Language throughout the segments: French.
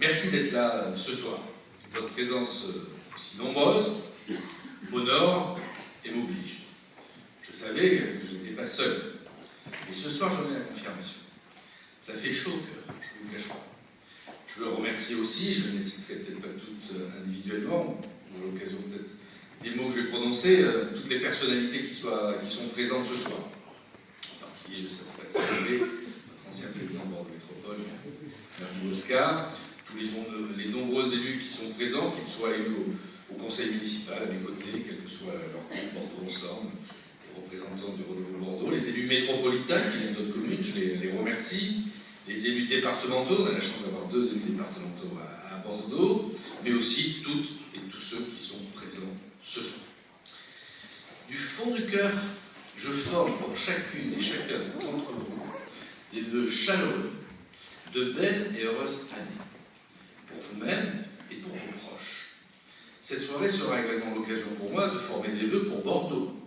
Merci d'être là ce soir. Votre présence aussi nombreuse m'honore et m'oblige. Je savais que je n'étais pas seul. Et ce soir, j'en ai la confirmation. Ça fait chaud au cœur, je ne vous le cache pas. Je veux remercier aussi, je ne les citerai peut-être pas toutes individuellement, à l'occasion peut-être des mots que je vais prononcer, toutes les personnalités qui sont présentes ce soir. En particulier, je sais pas très élevé, notre ancien président de Bordeaux Métropole, Merlin Oscar, tous les nombreux élus qui sont présents, qu'ils soient élus au conseil municipal à mes côtés, quel que soit leur groupe Bordeaux Ensemble, les représentants du Renouveau Bordeaux, les élus métropolitains qui viennent d'autres communes, je les remercie, les élus départementaux, on a la chance d'avoir 2 élus départementaux à Bordeaux, mais aussi toutes et tous ceux qui sont présents ce soir. Du fond du cœur, je forme pour chacune et chacun d'entre vous des vœux chaleureux de belles et heureuses années, pour vous-même et pour vos proches. Cette soirée sera également l'occasion pour moi de former des vœux pour Bordeaux,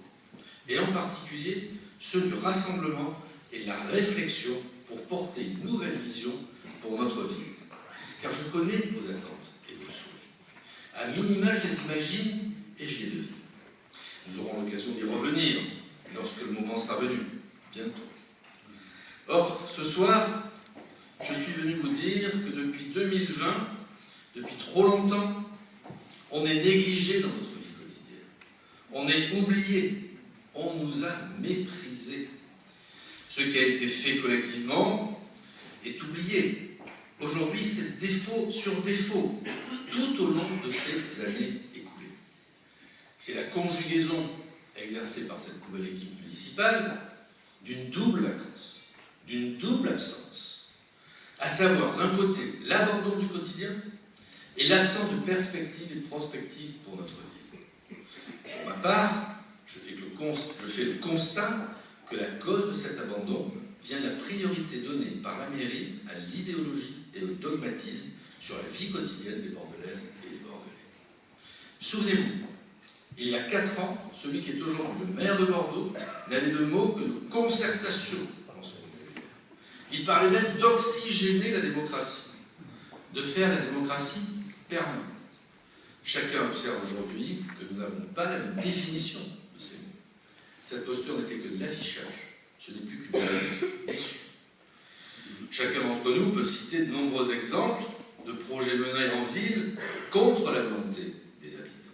et en particulier ceux du rassemblement et de la réflexion pour porter une nouvelle vision pour notre ville. Car je connais vos attentes et vos souhaits. À minima, je les imagine et je les devine. Nous aurons l'occasion d'y revenir lorsque le moment sera venu, bientôt. Or, ce soir, je suis venu vous dire que depuis 2020, depuis trop longtemps, on est négligé dans notre vie quotidienne. On est oublié. On nous a méprisés. Ce qui a été fait collectivement est oublié. Aujourd'hui, c'est défaut sur défaut, tout au long de ces années écoulées. C'est la conjugaison exercée par cette nouvelle équipe municipale d'une double vacance, d'une double absence, à savoir d'un côté l'abandon du quotidien et l'absence de perspective et de prospective pour notre ville. Pour ma part, je fais le constat que la cause de cet abandon vient de la priorité donnée par la mairie à l'idéologie et au dogmatisme sur la vie quotidienne des Bordelaises et des Bordelais. Souvenez-vous, il y a 4 ans, celui qui est aujourd'hui le maire de Bordeaux n'avait de mots que de concertation dans son vocabulaire. Il parlait même d'oxygéner la démocratie, de faire la démocratie permanente. Chacun observe aujourd'hui que nous n'avons pas la même définition de ces mots. Cette posture n'était que de l'affichage, ce n'est plus qu'une issue. Chacun d'entre nous peut citer de nombreux exemples de projets menés en ville contre la volonté des habitants,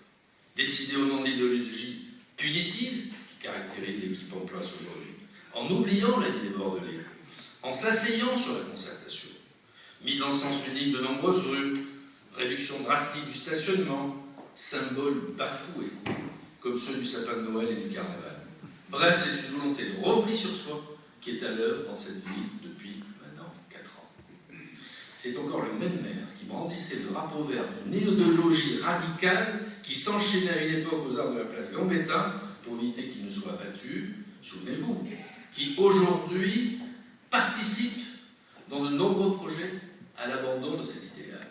décidés au nom de l'idéologie punitive qui caractérise l'équipe en place aujourd'hui, en oubliant la vie des Bordelais, en s'asseyant sur la concertation, mise en sens unique de nombreuses rues, réduction drastique du stationnement, symboles bafoués, comme ceux du sapin de Noël et du carnaval. Bref, c'est une volonté de repli sur soi qui est à l'œuvre dans cette ville depuis maintenant 4 ans. C'est encore le même maire qui brandissait le drapeau vert d'une idéologie radicale qui s'enchaînait à une époque aux arbres de la place Gambetta pour éviter qu'il ne soit abattu, souvenez-vous, qui aujourd'hui participe dans de nombreux projets à l'abandon de cet idéal.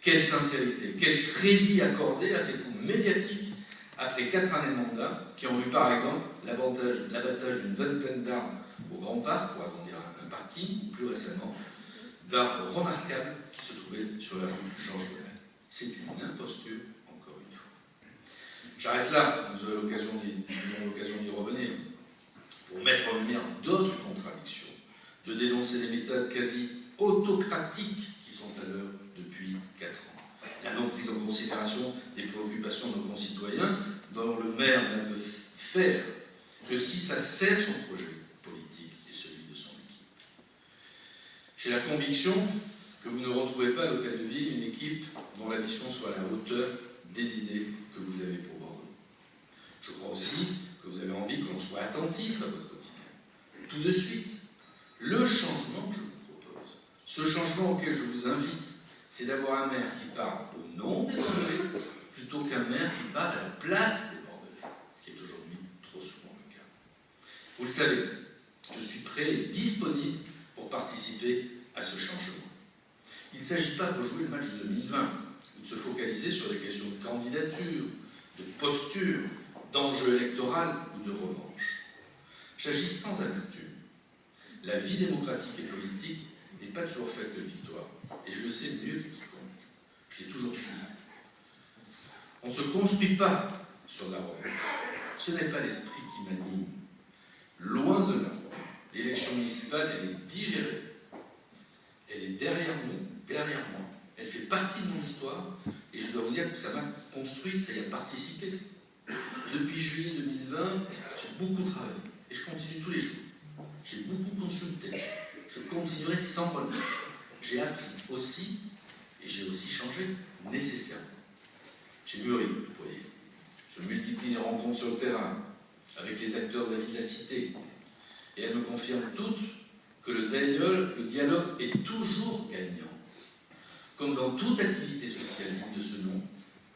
Quelle sincérité, quel crédit accordé à ces coups médiatiques après 4 années de mandat, qui ont vu par exemple l'abattage d'une vingtaine d'arbres au Grand Parc pour agrandir un parking, ou plus récemment, d'arbres remarquables qui se trouvaient sur la rue Georges Bonnel. C'est une imposture, encore une fois. J'arrête là, nous aurons l'occasion d'y revenir, pour mettre en lumière d'autres contradictions, de dénoncer des méthodes quasi autocratiques qui sont à l'œuvre depuis 4 ans. La non-prise en considération des préoccupations de nos concitoyens, dont le maire n'a de faire que si ça sert son projet politique et celui de son équipe. J'ai la conviction que vous ne retrouvez pas à l'Hôtel de Ville une équipe dont la mission soit à la hauteur des idées que vous avez pour Bordeaux. Je crois aussi que vous avez envie que l'on soit attentif à votre quotidien. Tout de suite, le changement que je vous propose, ce changement auquel je vous invite, c'est d'avoir un maire qui parle au nom des Bordelais plutôt qu'un maire qui parle à la place des Bordelais, ce qui est aujourd'hui trop souvent le cas. Vous le savez, je suis prêt et disponible pour participer à ce changement. Il ne s'agit pas de rejouer le match de 2020 ou de se focaliser sur des questions de candidature, de posture, d'enjeu électoral ou de revanche. J'agis sans amertume. La vie démocratique et politique n'est pas toujours faite de victoire. Et je le sais mieux que quiconque. Je l'ai toujours su. On ne se construit pas sur la revanche. Ce n'est pas l'esprit qui m'anime. Loin de là. L'élection municipale, elle est digérée. Elle est derrière nous, derrière moi. Elle fait partie de mon histoire. Et je dois vous dire que ça m'a construit, ça y a participé. Depuis juillet 2020, j'ai beaucoup travaillé. Et je continue tous les jours. J'ai beaucoup consulté. Je continuerai sans relâche. J'ai appris aussi, et j'ai aussi changé nécessairement. J'ai mûri, vous voyez. Je multiplie les rencontres sur le terrain, avec les acteurs de la vie de la cité. Et elles me confirment toutes que le dialogue est toujours gagnant. Comme dans toute activité sociale de ce nom,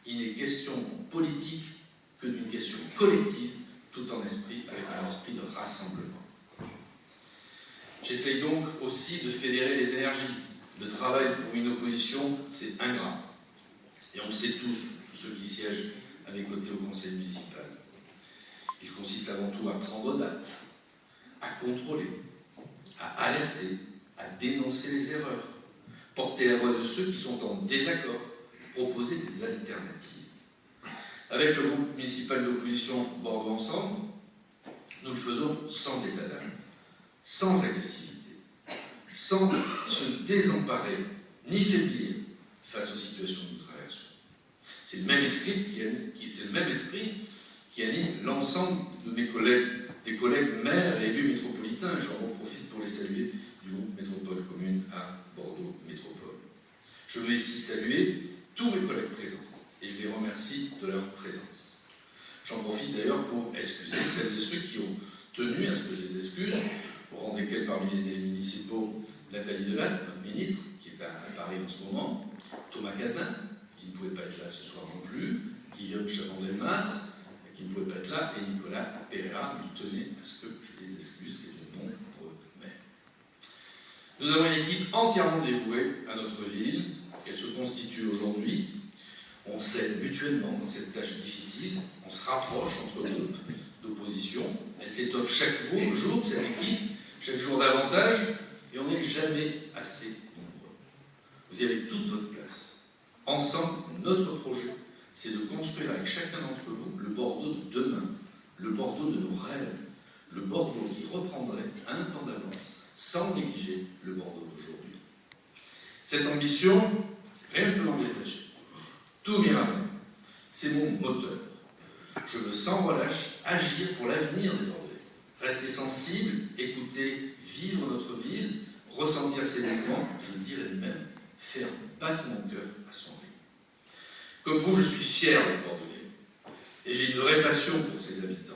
il n'est question politique que d'une question collective, tout en avec un esprit de rassemblement. J'essaye donc aussi de fédérer les énergies. Le travail pour une opposition, c'est ingrat. Et on le sait tous ceux qui siègent à mes côtés au conseil municipal. Il consiste avant tout à prendre date, à contrôler, à alerter, à dénoncer les erreurs, porter la voix de ceux qui sont en désaccord, proposer des alternatives. Avec le groupe municipal d'opposition Bordeaux Ensemble, nous le faisons sans état d'âme, sans agressivité, sans se désemparer ni faiblir face aux situations que nous traversons. C'est le même esprit qui anime l'ensemble de mes collègues, des collègues maires et élus métropolitains, et j'en profite pour les saluer du groupe Métropole Commune à Bordeaux Métropole. Je veux ici saluer tous mes collègues présents et je les remercie de leur présence. J'en profite d'ailleurs pour excuser celles et ceux qui ont tenu à ce que je les excuse, au rang desquels parmi les élus municipaux Nathalie Delatte, notre ministre, qui est à Paris en ce moment, Thomas Caselin, qui ne pouvait pas être là ce soir non plus, Guillaume Chaban-Delmas, qui ne pouvait pas être là, et Nicolas Pereira, qui tenait à ce que je les excuse, qui est de nombreux maires. Nous avons une équipe entièrement dévouée à notre ville, qu'elle se constitue aujourd'hui. On s'aide mutuellement dans cette tâche difficile, on se rapproche entre groupes d'opposition, elle s'étoffe chaque jour, cette équipe, chaque jour davantage, et on n'est jamais assez nombreux. Vous y avez toute votre place. Ensemble, notre projet, c'est de construire avec chacun d'entre vous le Bordeaux de demain, le Bordeaux de nos rêves, le Bordeaux qui reprendrait un temps d'avance, sans négliger le Bordeaux d'aujourd'hui. Cette ambition, rien ne peut l'empêcher. Tout m'ira bien. C'est mon moteur. Je veux sans relâche agir pour l'avenir des Bordelais. Rester sensible, écouter, vivre notre ville, ressentir ses mouvements, je dirais même faire battre mon cœur à son rythme. Comme vous, je suis fier des Bordelais. Et j'ai une vraie passion pour ses habitants,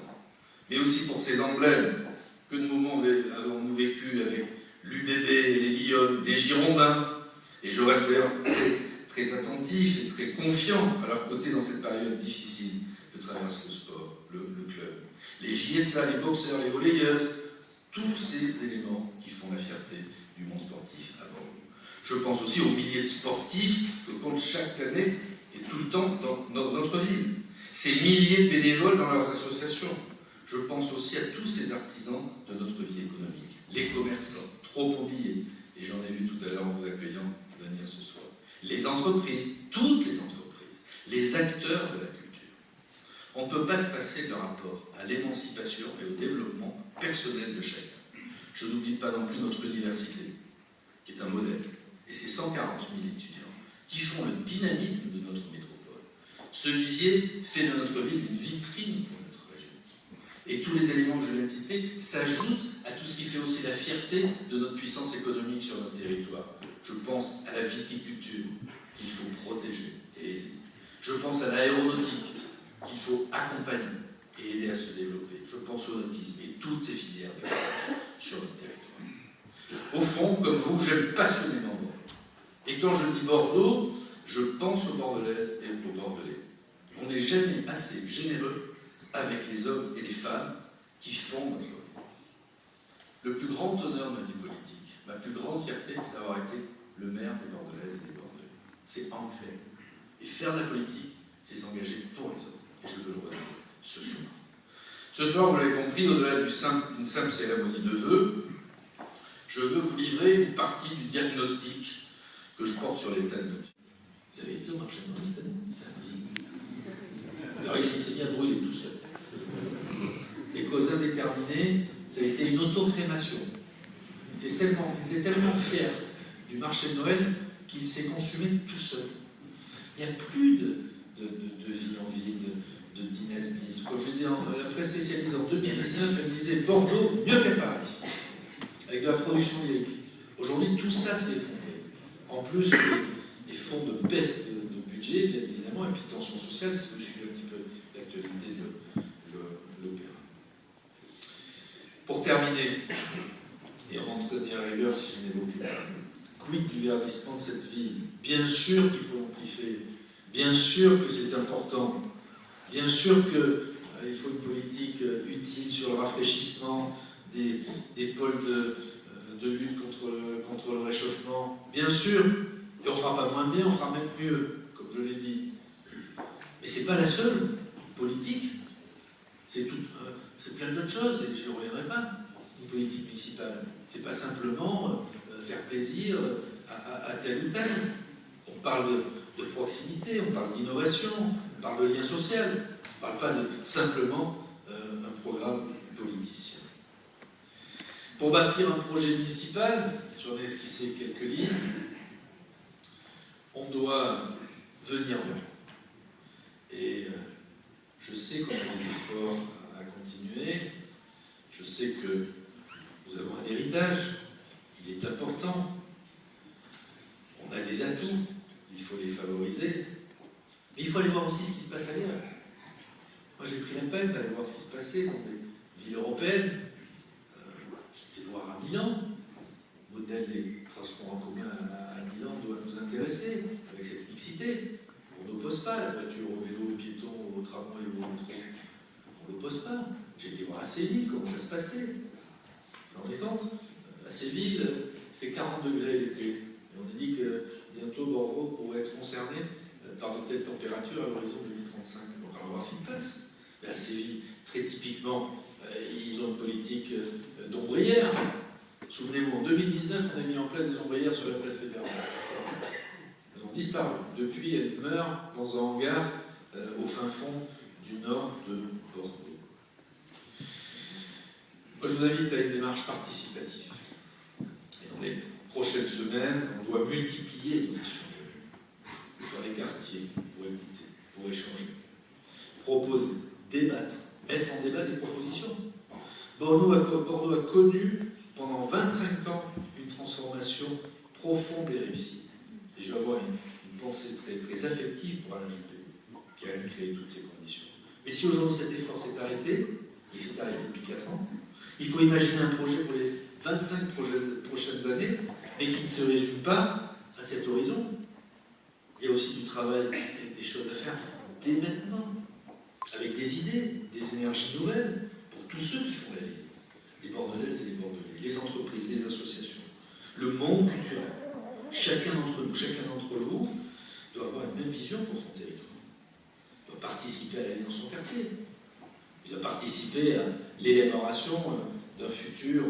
mais aussi pour ses emblèmes. Que de moments avons-nous vécu avec l'UBB, les Lyonnes, les Girondins. Et je reste d'ailleurs très attentif et très confiant à leur côté dans cette période difficile que traverse le sport, le club. Les JSA, les boxeurs, les volleyeuses, tous ces éléments qui font la fierté du monde sportif à Bordeaux. Je pense aussi aux milliers de sportifs que compte chaque année et tout le temps dans notre ville. Ces milliers de bénévoles dans leurs associations. Je pense aussi à tous ces artisans de notre vie économique. Les commerçants, trop oubliés. Et j'en ai vu tout à l'heure en vous accueillant venir ce soir. Les entreprises, toutes les entreprises, les acteurs de la culture. On ne peut pas se passer de rapport à l'émancipation et au développement personnel de chacun. Je n'oublie pas non plus notre université, qui est un modèle, et ses 140 000 étudiants, qui font le dynamisme de notre métropole. Ce vivier fait de notre ville une vitrine pour notre région. Et tous les éléments que je viens de citer s'ajoutent à tout ce qui fait aussi la fierté de notre puissance économique sur notre territoire. Je pense à la viticulture qu'il faut protéger et aider. Je pense à l'aéronautique qu'il faut accompagner et aider à se développer. Je pense au nautisme et toutes ces filières sur notre territoire. Au fond, comme vous, j'aime passionnément Bordeaux. Et quand je dis Bordeaux, je pense aux Bordelaises et aux Bordelais. On n'est jamais assez généreux avec les hommes et les femmes qui font notre vie. Le plus grand honneur de ma vie politique, ma plus grande fierté, c'est d'avoir été le maire des Bordelaises et des Bordelais. C'est ancré. Et faire de la politique, c'est s'engager pour les autres. Et je veux le redire ce soir. Ce soir, vous l'avez compris, au-delà d'une simple cérémonie de vœux, Je veux vous livrer une partie du diagnostic que je porte sur l'état de notre vie. Vous avez été au marché de Noël cette année? Alors il s'est mis à brûler tout seul. Les causes indéterminées, ça a été une autocrémation. Il était tellement fier du marché de Noël qu'il s'est consumé tout seul. Il n'y a plus de vie en ville, de dynamisme. Comme je disais, la presse spécialisée en 2019, elle disait Bordeaux mieux qu'à Paris, avec de la production lyrique. Aujourd'hui, tout ça s'est effondré. En plus, des fonds de baisse de budget, bien évidemment, et puis tension sociale, si vous suivez un petit peu l'actualité de l'opéra. Pour terminer, et en entretenir la rigueur si je n'évoque pas, quid du verdissement de cette ville? Bien sûr qu'il faut l'amplifier, bien sûr que c'est important, bien sûr qu'il faut une politique utile sur le rafraîchissement des pôles de lutte contre le réchauffement, bien sûr, et on ne fera pas moins bien, on fera même mieux, comme je l'ai dit. Mais ce n'est pas la seule politique, c'est plein d'autres choses, et je n'y reviendrai pas. Une politique municipale, c'est pas simplement faire plaisir à tel ou tel. On parle de proximité, on parle d'innovation, on parle de lien social, on ne parle pas de simplement un programme politicien. Pour bâtir un projet municipal, j'en ai esquissé quelques lignes, on doit venir vers. Et je sais qu'on a des efforts à continuer, je sais que nous avons un héritage, il est important, on a des atouts, il faut les favoriser, mais il faut aller voir aussi ce qui se passe ailleurs. Moi j'ai pris la peine d'aller voir ce qui se passait dans des villes européennes. J'étais voir à Milan, le modèle des transports en commun à Milan doit nous intéresser, avec cette mixité. On n'oppose pas la voiture au vélo, au piéton, au tramway ou au métro. On n'oppose pas. J'ai été voir à Séville comment ça se passait. Vous vous rendez compte? À Séville, c'est 40 degrés l'été. Et on a dit que bientôt Bordeaux pourrait être concerné par de telles températures à l'horizon 2035. Donc on va voir ce qui se passe. Mais à Séville, très typiquement, ils ont une politique d'ombrières. Souvenez-vous, en 2019, on a mis en place des ombrières sur la place Pépernoud. Elles ont disparu. Depuis, elles meurent dans un hangar au fin fond du nord de Bordeaux. Moi, je vous invite à une démarche participative. Et dans les prochaines semaines, on doit multiplier nos échanges dans les quartiers pour écouter, pour échanger, proposer, débattre, mettre en débat des propositions. Bordeaux a connu pendant 25 ans une transformation profonde et réussie. Et je vais avoir une pensée très, très affective pour Alain Juppé, qui a créé toutes ces conditions. Mais si aujourd'hui cet effort s'est arrêté, il s'est arrêté depuis 4 ans, il faut imaginer un projet pour les 25 prochaines années, mais qui ne se résume pas à cet horizon. Il y a aussi du travail et des choses à faire dès maintenant, avec des idées, des énergies nouvelles, pour tous ceux qui font la vie, les Bordelaises et les Bordelais, les entreprises, les associations, le monde culturel. Chacun d'entre nous, chacun d'entre vous doit avoir une même vision pour son territoire. Il doit participer à la vie dans son quartier. Il doit participer à l'élaboration d'un futur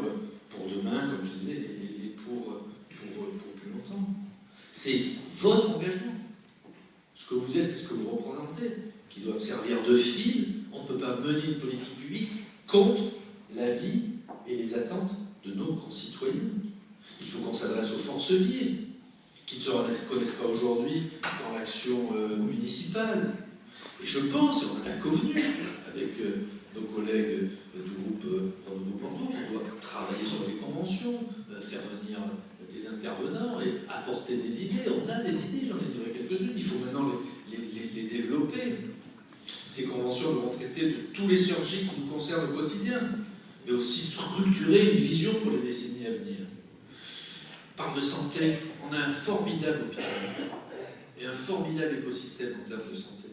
pour demain, comme je disais, et pour plus longtemps. C'est votre engagement, ce que vous êtes et ce que vous représentez, qui doivent servir de fil. On ne peut pas mener une politique publique contre la vie et les attentes de nos concitoyens. Il faut qu'on s'adresse aux forces vives, qui ne se reconnaissent pas aujourd'hui dans l'action municipale. Et je pense, et on en a convenu avec nos collègues du groupe Renouveau Bordeaux, qu'on doit travailler sur les conventions, faire venir des intervenants et apporter des idées. On a des idées, j'en ai livré quelques-unes, il faut maintenant les développer. Ces conventions devront traiter de tous les sujets qui nous concernent au quotidien, mais aussi structurer une vision pour les décennies à venir. On parle de santé, on a un formidable hôpital et un formidable écosystème en termes de santé.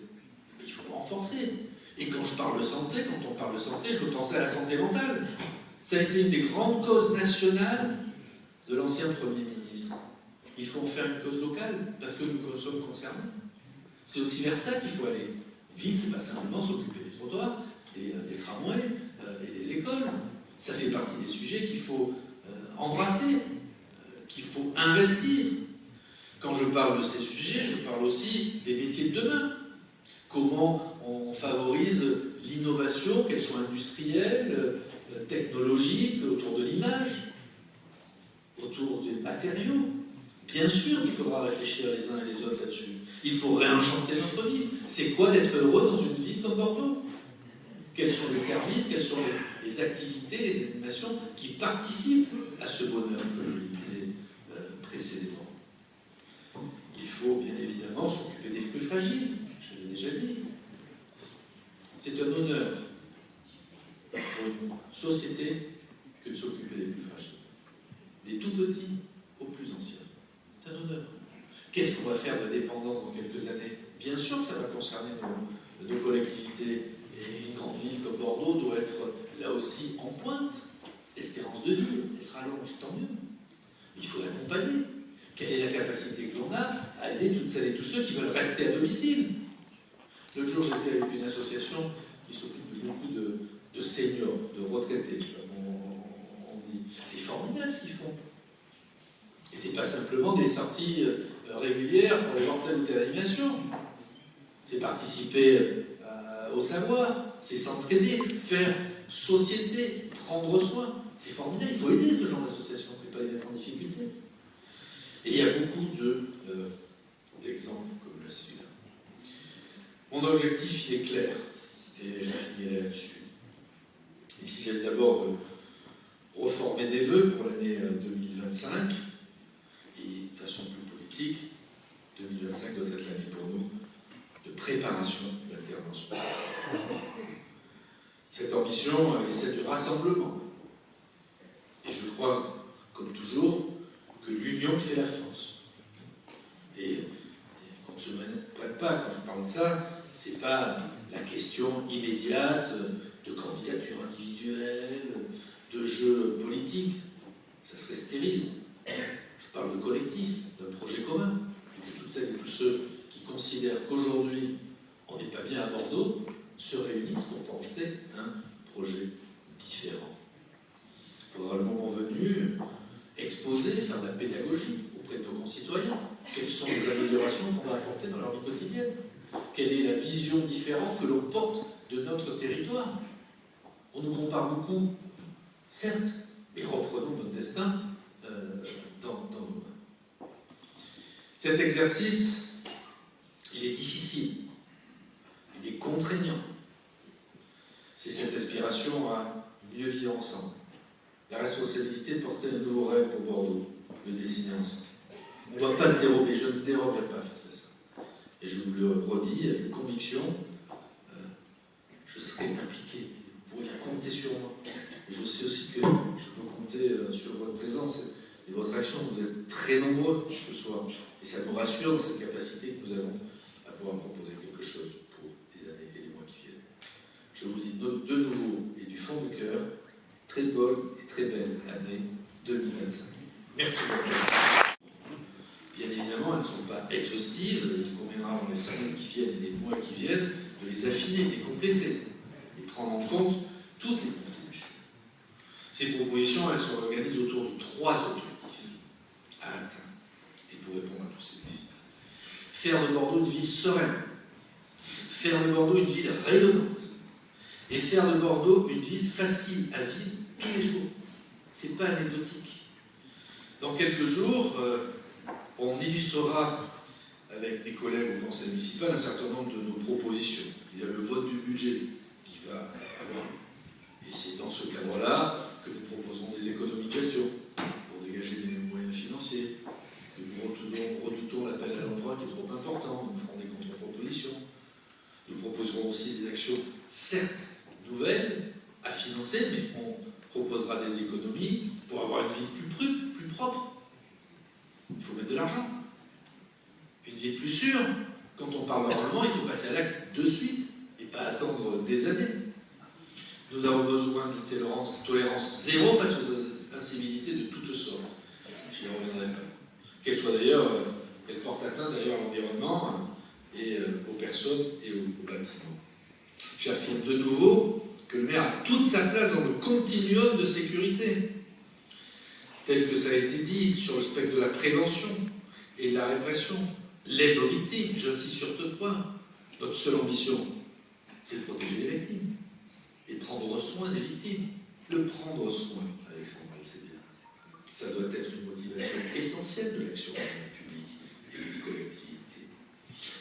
Mais il faut le renforcer. Et quand je parle de santé, quand on parle de santé, je veux penser à la santé mentale. Ça a été une des grandes causes nationales de l'ancien Premier ministre. Il faut en faire une cause locale, parce que nous sommes concernés. C'est aussi vers ça qu'il faut aller. Ville, c'est pas simplement s'occuper des trottoirs, des tramways et des écoles. Ça fait partie des sujets qu'il faut embrasser, qu'il faut investir. Quand je parle de ces sujets, je parle aussi des métiers de demain. Comment on favorise l'innovation, qu'elle soit industrielle, technologique, autour de l'image, autour des matériaux. Bien sûr qu'il faudra réfléchir les uns et les autres là-dessus. Il faut réenchanter notre vie. C'est quoi d'être heureux dans une ville comme Bordeaux? Quels sont les services, quelles sont les activités, les animations qui participent à ce bonheur que je disais précédemment? Il faut bien évidemment s'occuper des plus fragiles, je l'ai déjà dit. C'est un honneur pour une société que de s'occuper des plus fragiles. Des tout petits aux plus anciens. C'est un honneur. Qu'est-ce qu'on va faire de la dépendance dans quelques années? Bien sûr que ça va concerner nos collectivités. Et une grande ville comme Bordeaux doit être là aussi en pointe. L'espérance de vie, elle se rallonge, tant mieux. Il faut l'accompagner. Quelle est la capacité que l'on a à aider toutes celles et tous ceux qui veulent rester à domicile? L'autre jour, j'étais avec une association qui s'occupe de beaucoup de seniors, de retraités, on dit. C'est formidable ce qu'ils font. Et c'est pas simplement des sorties régulières pour aller voir telle ou telle animation. C'est participer au savoir, c'est s'entraider, faire société, prendre soin. C'est formidable, il faut aider ce genre d'association, on ne peut pas les mettre en difficulté. Et il y a beaucoup d'exemples comme celui-là. Mon objectif, il est clair, et je finirai là-dessus. Il s'agit d'abord de reformer des vœux pour l'année 2025, et de façon plus politique, 2025 doit être l'année pour nous de préparation de l'alternance. Cette ambition est celle du rassemblement. Et je crois, comme toujours, que l'union fait la force. Et on ne se prête pas, quand je parle de ça, ce n'est pas la question immédiate de candidature individuelle, de jeu politique. Ça serait stérile. Je parle de collectif, d'un projet commun. Et que toutes celles et tous ceux qui considèrent qu'aujourd'hui on n'est pas bien à Bordeaux se réunissent pour porter un projet différent. Il faudra le moment venu exposer, faire de la pédagogie auprès de nos concitoyens. Quelles sont les améliorations qu'on va apporter dans leur vie quotidienne? Quelle est la vision différente que l'on porte de notre territoire? On nous compare beaucoup, certes, mais reprenons notre destin dans nos mains. Cet exercice, il est difficile, il est contraignant. C'est cette aspiration à mieux vivre ensemble. La responsabilité de porter un nouveau rêve pour Bordeaux, de dessiner ensemble. On ne doit pas se dérober, je ne déroberai pas face à ça. Et je vous le redis avec conviction, je serai impliqué. Vous pourrez compter sur moi. Et je sais aussi que je peux compter sur votre présence et votre action. Vous êtes très nombreux ce soir. Et ça nous rassure dans cette capacité que nous avons à pouvoir proposer quelque chose pour les années et les mois qui viennent. Je vous dis de nouveau et du fond du cœur, très bonne et très belle année 2025. Merci beaucoup. Bien évidemment, elles ne sont pas exhaustives. Il conviendra dans les semaines qui viennent et les mois qui viennent de les affiner, de les compléter et prendre en compte toutes les contributions. Ces propositions, elles se organisent autour de 3 objectifs à atteindre et pour répondre à tous ces défis. Faire de Bordeaux une ville sereine, faire de Bordeaux une ville rayonnante et faire de Bordeaux une ville facile à vivre tous les jours. Ce n'est pas anecdotique. Dans quelques jours, on illustrera avec mes collègues au conseil municipal un certain nombre de nos propositions. Il y a le vote du budget qui va avoir. Et c'est dans ce cadre-là que nous proposons des économies de gestion pour dégager des moyens financiers, que nous redoutons l'appel à l'emploi qui est trop important, nous ferons des contre-propositions. Nous proposerons aussi des actions, certes nouvelles, à financer, mais on proposera des économies pour avoir une ville plus propre. Il faut mettre de l'argent. Une ville plus sûre, quand on parle d'environnement, il faut passer à l'acte de suite et pas attendre des années. Nous avons besoin d'une tolérance zéro face aux incivilités de toutes sortes. Je n'y reviendrai pas. Qu'elles soient d'ailleurs, qu'elles portent atteinte d'ailleurs à l'environnement et aux personnes et aux bâtiments. J'affirme de nouveau que le maire a toute sa place dans le continuum de sécurité. tel que ça a été dit, sur le spectre de la prévention et de la répression, l'aide aux victimes, j'insiste sur ce point. Notre seule ambition, c'est de protéger les victimes et de prendre soin des victimes. Le prendre soin, Alexandre, c'est bien. Ça doit être une motivation essentielle de l'action publique et de collectivité.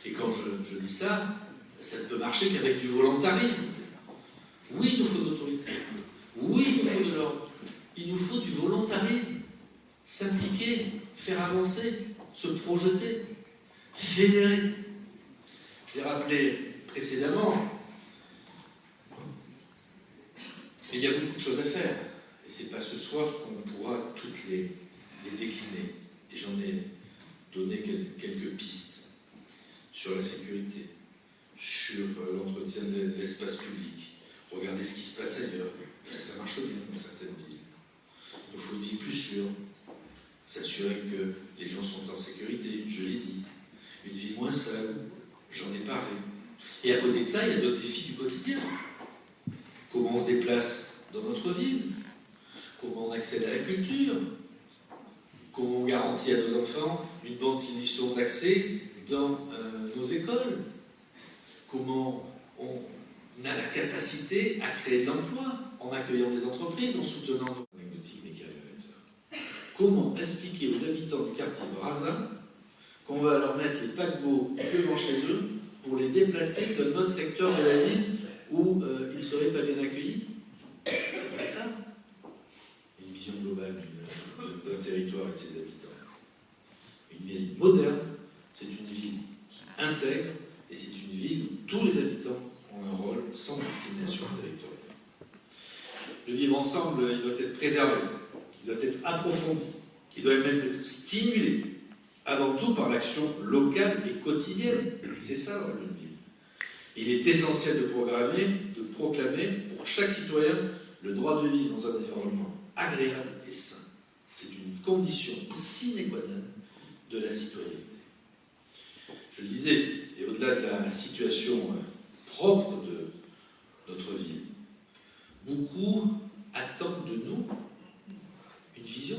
Et quand je dis ça, ça ne peut marcher qu'avec du volontarisme. Oui, il nous faut de l'autorité. Oui, il nous faut de l'ordre. Il nous faut du volontarisme. S'impliquer, faire avancer, se projeter, fédérer. Je l'ai rappelé précédemment, mais il y a beaucoup de choses à faire. Et ce n'est pas ce soir qu'on pourra toutes les décliner. Et j'en ai donné quelques pistes sur la sécurité, sur l'entretien de l'espace public. Regardez ce qui se passe ailleurs, parce que ça marche bien dans certaines villes. Il nous faut une vie plus sûre, s'assurer que les gens sont en sécurité, je l'ai dit. Une vie moins sale, j'en ai parlé. Et à côté de ça, il y a d'autres défis du quotidien. Comment on se déplace dans notre ville, comment on accède à la culture, comment on garantit à nos enfants une bonne condition d'accès dans nos écoles, comment on a la capacité à créer de l'emploi en accueillant des entreprises, en soutenant nos anecdotiques des caricatures. Comment expliquer aux habitants du quartier Brazza qu'on va leur mettre les paquebots devant chez eux pour les déplacer de notre secteur de la ville où ils ne seraient pas bien accueillis? C'est pas ça. Une vision globale d'un territoire et de ses habitants. Une ville moderne, c'est une ville qui intègre et c'est une ville où tous les habitants ont un rôle sans discrimination territoriale. Le vivre ensemble, il doit être préservé, il doit être approfondi, il doit même être stimulé, avant tout par l'action locale et quotidienne. C'est ça, le rôle d'une ville. Il est essentiel de proclamer pour chaque citoyen le droit de vivre dans un environnement agréable et sain. C'est une condition sine qua non de la citoyenneté. Je le disais, et au-delà de la situation propre de notre ville, beaucoup attendent de nous une vision,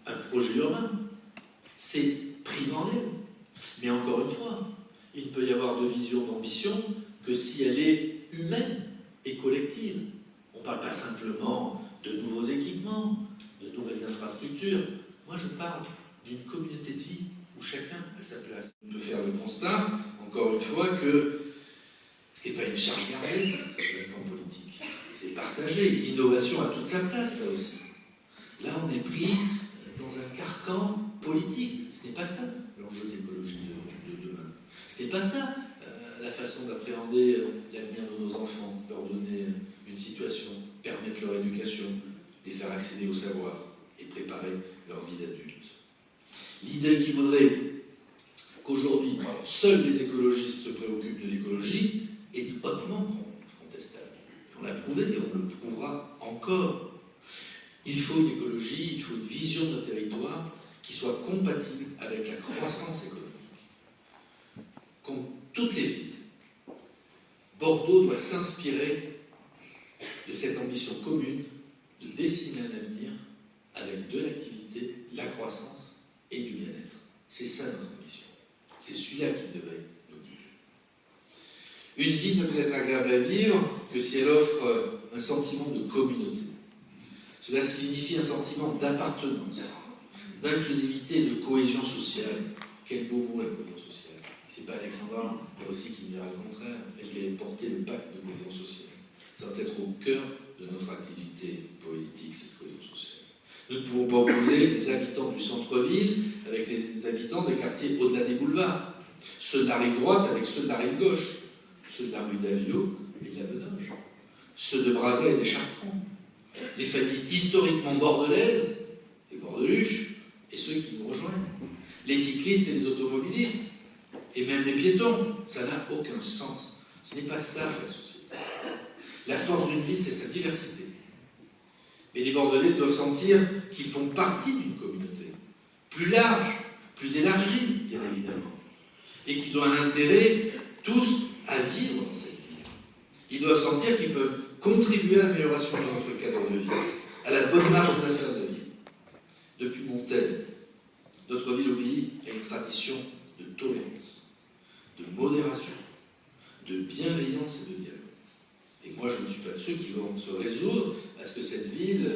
un projet urbain. C'est primordial. Mais encore une fois, il ne peut y avoir de vision, d'ambition que si elle est humaine et collective. On ne parle pas simplement de nouveaux équipements, de nouvelles infrastructures. Moi, je parle d'une communauté de vie où chacun a sa place. On peut faire le constat, encore une fois, que ce n'est pas une charge gardée, le camp politique. C'est partagé. L'innovation a toute sa place, là aussi. Là, on est pris dans un carcan politique. Ce n'est pas ça, l'enjeu de l'écologie de demain. Ce n'est pas ça, la façon d'appréhender l'avenir de nos enfants, leur donner une situation, permettre leur éducation, les faire accéder au savoir et préparer leur vie d'adulte. L'idée qui voudrait qu'aujourd'hui, seuls les écologistes se préoccupent de l'écologie est hautement contestable. On l'a prouvé et on le prouvera encore. Il faut une écologie, il faut une vision de notre territoire qui soit compatible avec la croissance économique. Comme toutes les villes, Bordeaux doit s'inspirer de cette ambition commune de dessiner un avenir avec de l'activité, de la croissance et du bien-être. C'est ça notre ambition. C'est celui-là qui devrait nous guider. Une ville ne peut être agréable à vivre que si elle offre un sentiment de communauté. Cela signifie un sentiment d'appartenance, d'inclusivité et de cohésion sociale. Quel beau mot, la cohésion sociale. C'est pas Alexandra, là aussi, qui me dira le contraire, elle qui allait porter le pacte de cohésion sociale. Ça va être au cœur de notre activité politique, cette cohésion sociale. Nous ne pouvons pas opposer les habitants du centre-ville avec les habitants des quartiers au-delà des boulevards. Ceux de la rive droite avec ceux de la rive gauche. Ceux de la rue d'Avio et de la Benoge. Ceux de Brazza et des Chartrons. Les familles historiquement bordelaises, les bordeluches, et ceux qui nous rejoignent. Les cyclistes et les automobilistes. Et même les piétons, ça n'a aucun sens. Ce n'est pas ça la société. La force d'une ville, c'est sa diversité. Mais les Bordelais doivent sentir qu'ils font partie d'une communauté plus large, plus élargie, bien évidemment, et qu'ils ont un intérêt, tous, à vivre dans cette ville. Ils doivent sentir qu'ils peuvent contribuer à l'amélioration de notre cadre de vie, à la bonne marche des affaires de la vie. Depuis Montaigne, notre ville obéit à une tradition de tolérance, de modération, de bienveillance et de dialogue. Et moi, je ne suis pas de ceux qui vont se résoudre à ce que cette ville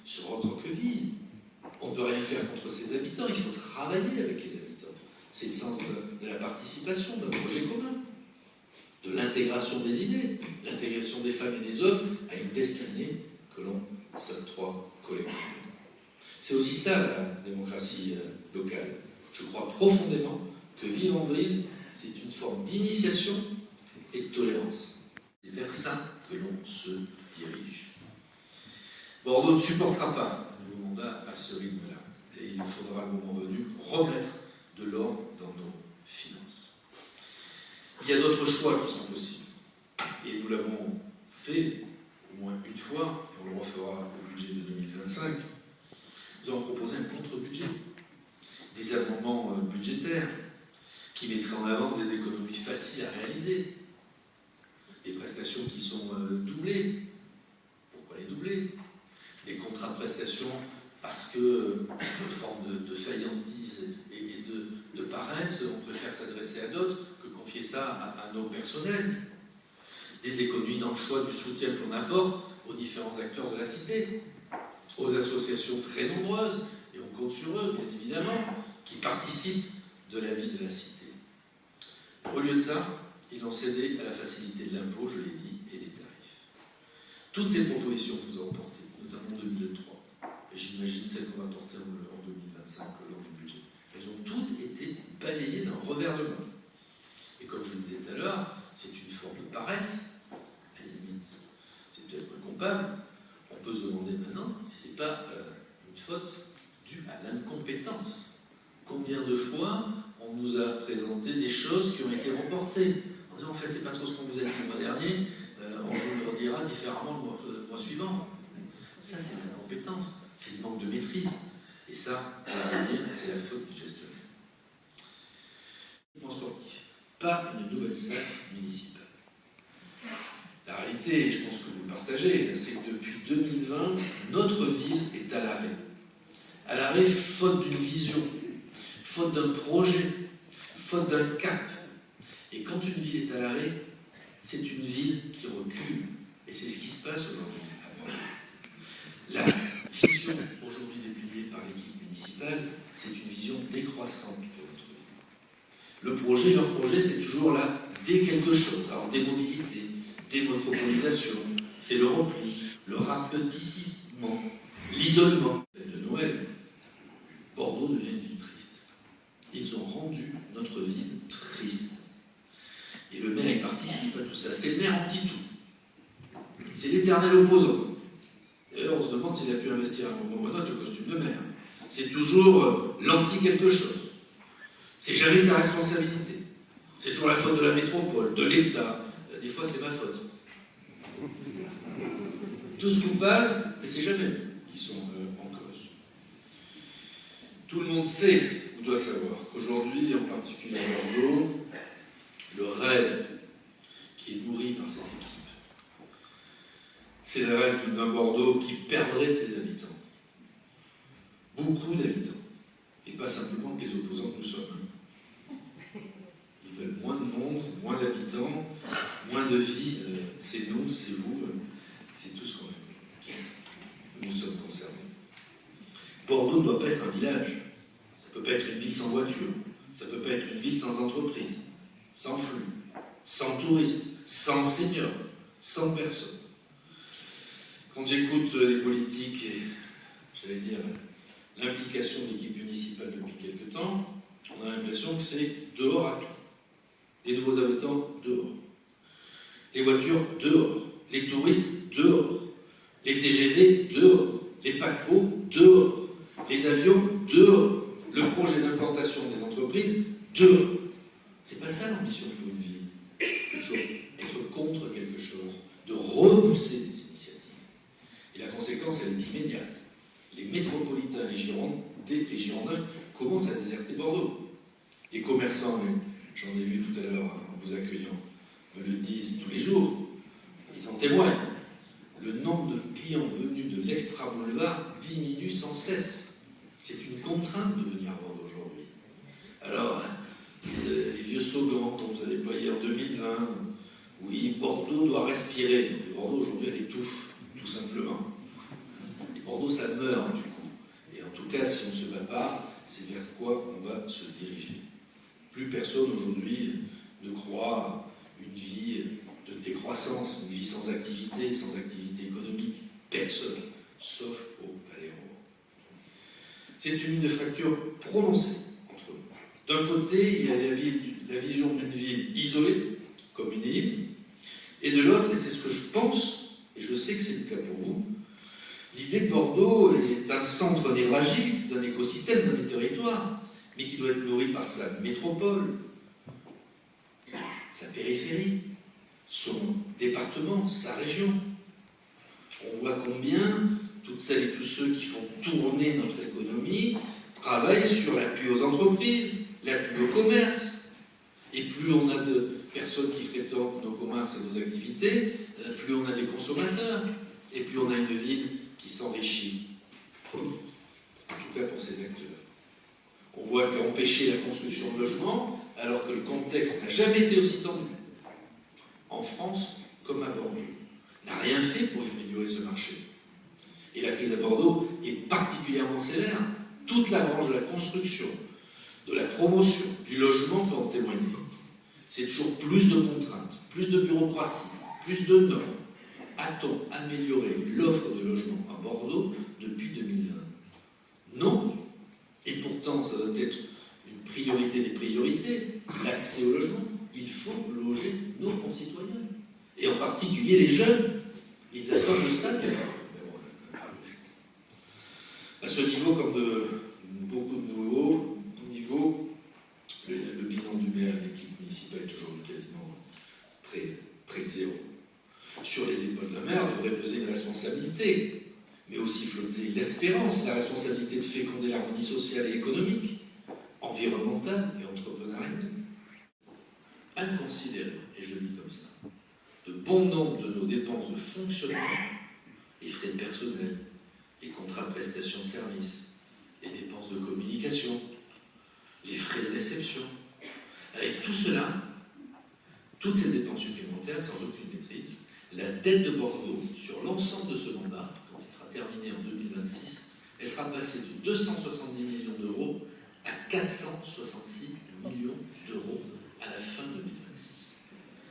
se recroqueville. On ne peut rien faire contre ses habitants, il faut travailler avec les habitants. C'est le sens de la participation, d'un projet commun, de l'intégration des idées, l'intégration des femmes et des hommes à une destinée que l'on s'octroie collectivement. C'est aussi ça la démocratie locale. Je crois profondément que vivre en ville, c'est une forme d'initiation et de tolérance. C'est vers ça que l'on se dirige. Bordeaux ne supportera pas un nouveau mandat à ce rythme-là. Et il faudra, le moment venu, remettre de l'ordre dans nos finances. Il y a d'autres choix qui sont possibles. Et nous l'avons fait au moins une fois, et on le refera au budget de 2025. Nous avons proposé un contre-budget, des amendements budgétaires qui mettraient en avant des économies faciles à réaliser, des prestations qui sont doublées. Pourquoi les doubler? Des contrats de prestation parce que, de forme de faillandise et de paresse, on préfère s'adresser à d'autres que confier ça à nos personnels. Des économies dans le choix du soutien qu'on apporte aux différents acteurs de la cité, aux associations très nombreuses, et on compte sur eux, bien évidemment, qui participent de la vie de la cité. Au lieu de ça, ils ont cédé à la facilité de l'impôt, je l'ai dit, et des tarifs. Toutes ces propositions que nous avons portées, notamment en 2023, et j'imagine celles qu'on va porter en 2025 lors du budget, elles ont toutes été balayées d'un revers de main. Et comme je le disais tout à l'heure, c'est une forme de paresse, à la limite, c'est peut-être incompable. On peut se demander maintenant si ce n'est pas une faute due à l'incompétence. Combien de fois on nous a présenté des choses qui ont été reportées en disant en fait c'est pas trop ce qu'on vous a dit le mois dernier, on vous le redira différemment le mois suivant. Ça c'est l'incompétence, c'est le manque de maîtrise. Et ça, c'est la faute du gestionnaire. Sportif, pas une nouvelle salle municipale. La réalité, et je pense que vous le partagez, c'est que depuis 2020, notre ville est à l'arrêt. À l'arrêt faute d'une vision, faute d'un projet, faute d'un cap. Et quand une ville est à l'arrêt, c'est une ville qui recule. Et c'est ce qui se passe aujourd'hui à Bordeaux. La vision aujourd'hui déployée par l'équipe municipale, c'est une vision décroissante pour notre ville. Le projet, leur projet, c'est toujours là, dès quelque chose. Alors, des mobilités, des métropolisations, c'est le repli, le rapetissement, l'isolement. De Noël, Bordeaux devient une ville triste. Ils ont rendu notre ville triste. Et le maire, il participe à tout ça. C'est le maire anti-tout. C'est l'éternel opposant. D'ailleurs, on se demande s'il a pu investir à un moment ou à un autre le costume de maire. C'est toujours l'anti-quelque chose. C'est jamais de sa responsabilité. C'est toujours la faute de la métropole, de l'État. Des fois, c'est ma faute. Tous coupables, mais c'est jamais eux qui sont en cause. Tout le monde sait, ou doit savoir, qu'aujourd'hui, en particulier à Bordeaux, le rêve qui est nourri par cette équipe, c'est le rêve d'un Bordeaux qui perdrait de ses habitants. Beaucoup d'habitants. Et pas simplement que les opposants que nous sommes. Ils veulent moins de monde, moins d'habitants, moins de vie. C'est nous, c'est vous, c'est tout ce qu'on veut. Nous sommes concernés. Bordeaux ne doit pas être un village. Ça ne peut pas être une ville sans voiture. Ça ne peut pas être une ville sans entreprise, sans flux, sans touristes, sans seniors, sans personne. Quand j'écoute les politiques et, j'allais dire, l'implication de l'équipe municipale depuis quelque temps, on a l'impression que c'est dehors à tout. Les nouveaux habitants, dehors. Les voitures, dehors. Les touristes, dehors. Les TGV, dehors. Les paquebots, dehors. Les avions, dehors. Le projet d'implantation des entreprises, dehors. C'est pas ça l'ambition pour une ville. Toujours être contre quelque chose, de repousser des initiatives. Et la conséquence, elle est immédiate. Les métropolitains, les Girondins commencent à déserter Bordeaux. Les commerçants, j'en ai vu tout à l'heure en vous accueillant, me le disent tous les jours. Ils en témoignent. Le nombre de clients venus de l'extra-boulevard diminue sans cesse. C'est une contrainte de venir à Bordeaux aujourd'hui. Alors, les vieux slogans qu'on vous a déployés en 2020, oui, Bordeaux doit respirer. Mais Bordeaux aujourd'hui, elle étouffe, tout simplement. Et Bordeaux, ça meurt du coup. Et en tout cas, si on ne se bat pas, c'est vers quoi on va se diriger. Plus personne aujourd'hui ne croit une vie de décroissance, une vie sans activité économique. Personne, sauf au Palais Rouen. C'est une ligne de fracture prononcée entre nous. D'un côté, il y a la vision d'une ville isolée, comme une île, et de l'autre, et c'est ce que je pense, et je sais que c'est le cas pour vous, l'idée que Bordeaux est un centre névralgique d'un écosystème, d'un territoire, mais qui doit être nourri par sa métropole, sa périphérie, son département, sa région. On voit combien toutes celles et tous ceux qui font tourner notre économie travaillent sur l'appui aux entreprises, l'appui au commerce. Et plus on a de personnes qui fréquentent nos commerces et nos activités, plus on a des consommateurs, et plus on a une ville qui s'enrichit. En tout cas pour ces acteurs. On voit qu'empêcher la construction de logements, alors que le contexte n'a jamais été aussi tendu, en France comme à Bordeaux, n'a rien fait pour améliorer ce marché. Et la crise à Bordeaux est particulièrement sévère. Toute la branche de la construction, de la promotion, du logement peut en témoigner. C'est toujours plus de contraintes, plus de bureaucratie, plus de normes. A-t-on amélioré l'offre de logement à Bordeaux depuis 2020? Non. Et pourtant, ça doit être une priorité des priorités, l'accès au logement. Il faut loger nos concitoyens. Et en particulier les jeunes. Ils attendent ça d'ailleurs. À ce niveau, comme de beaucoup de nouveaux niveaux, le bilan du maire et de l'équipe municipale est aujourd'hui quasiment près de zéro. Sur les épaules d'un maire devrait peser une responsabilité, mais aussi flotter l'espérance, la responsabilité de féconder l'harmonie sociale et économique, environnementale et entrepreneuriale. Inconsidéré, et je le dis comme ça, de bon nombre de nos dépenses de fonctionnement, les frais de personnel, les contrats de prestation de services, les dépenses de communication, les frais de réception. Avec tout cela, toutes ces dépenses supplémentaires, sans aucune maîtrise, la dette de Bordeaux, sur l'ensemble de ce mandat, quand il sera terminé en 2026, elle sera passée de 270 millions d'euros à 466 millions d'euros à la fin 2026.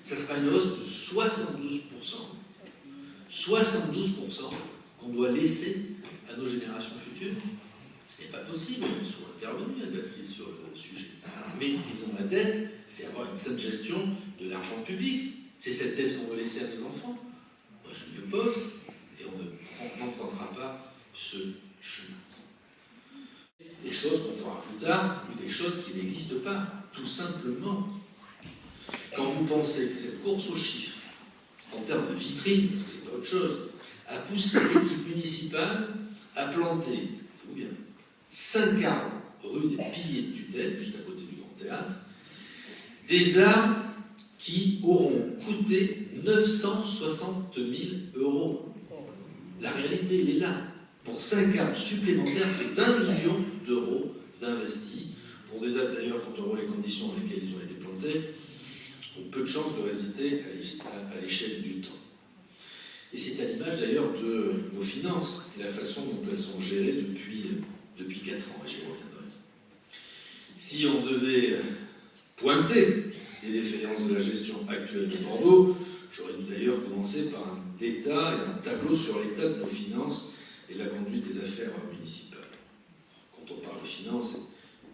Ça sera une hausse de 72%. 72% qu'on doit laisser à nos générations futures. Ce n'est pas possible, elles sont intervenues, Béatrice, sur le sujet. Maîtrisons la dette, c'est avoir une saine gestion de l'argent public. C'est cette dette qu'on veut laisser à nos enfants. Moi, je me pose, et on n'empruntera pas ce chemin. Des choses qu'on fera plus tard, ou des choses qui n'existent pas, tout simplement. Quand vous pensez que cette course aux chiffres, en termes de vitrine, parce que c'est pas autre chose, a poussé l'équipe municipale à planter, c'est bien, 5 arbres rue des Piliers de Tutelle, juste à côté du Grand Théâtre, des arbres qui auront coûté 960 000 euros. La réalité, elle est là. Pour 5 arbres supplémentaires, plus d'1 million d'euros d'investis. Pour des arbres, d'ailleurs, quand on voit les conditions dans lesquelles ils ont été plantés, ont peu de chances de résister à l'échelle du temps. Et c'est à l'image d'ailleurs de nos finances, et la façon dont elles sont gérées depuis 4 ans, et j'y reviendrai. Si on devait pointer les défaillances de la gestion actuelle de Bordeaux, j'aurais dû d'ailleurs commencer par un état et un tableau sur l'état de nos finances et la conduite des affaires municipales. Quand on parle de finances,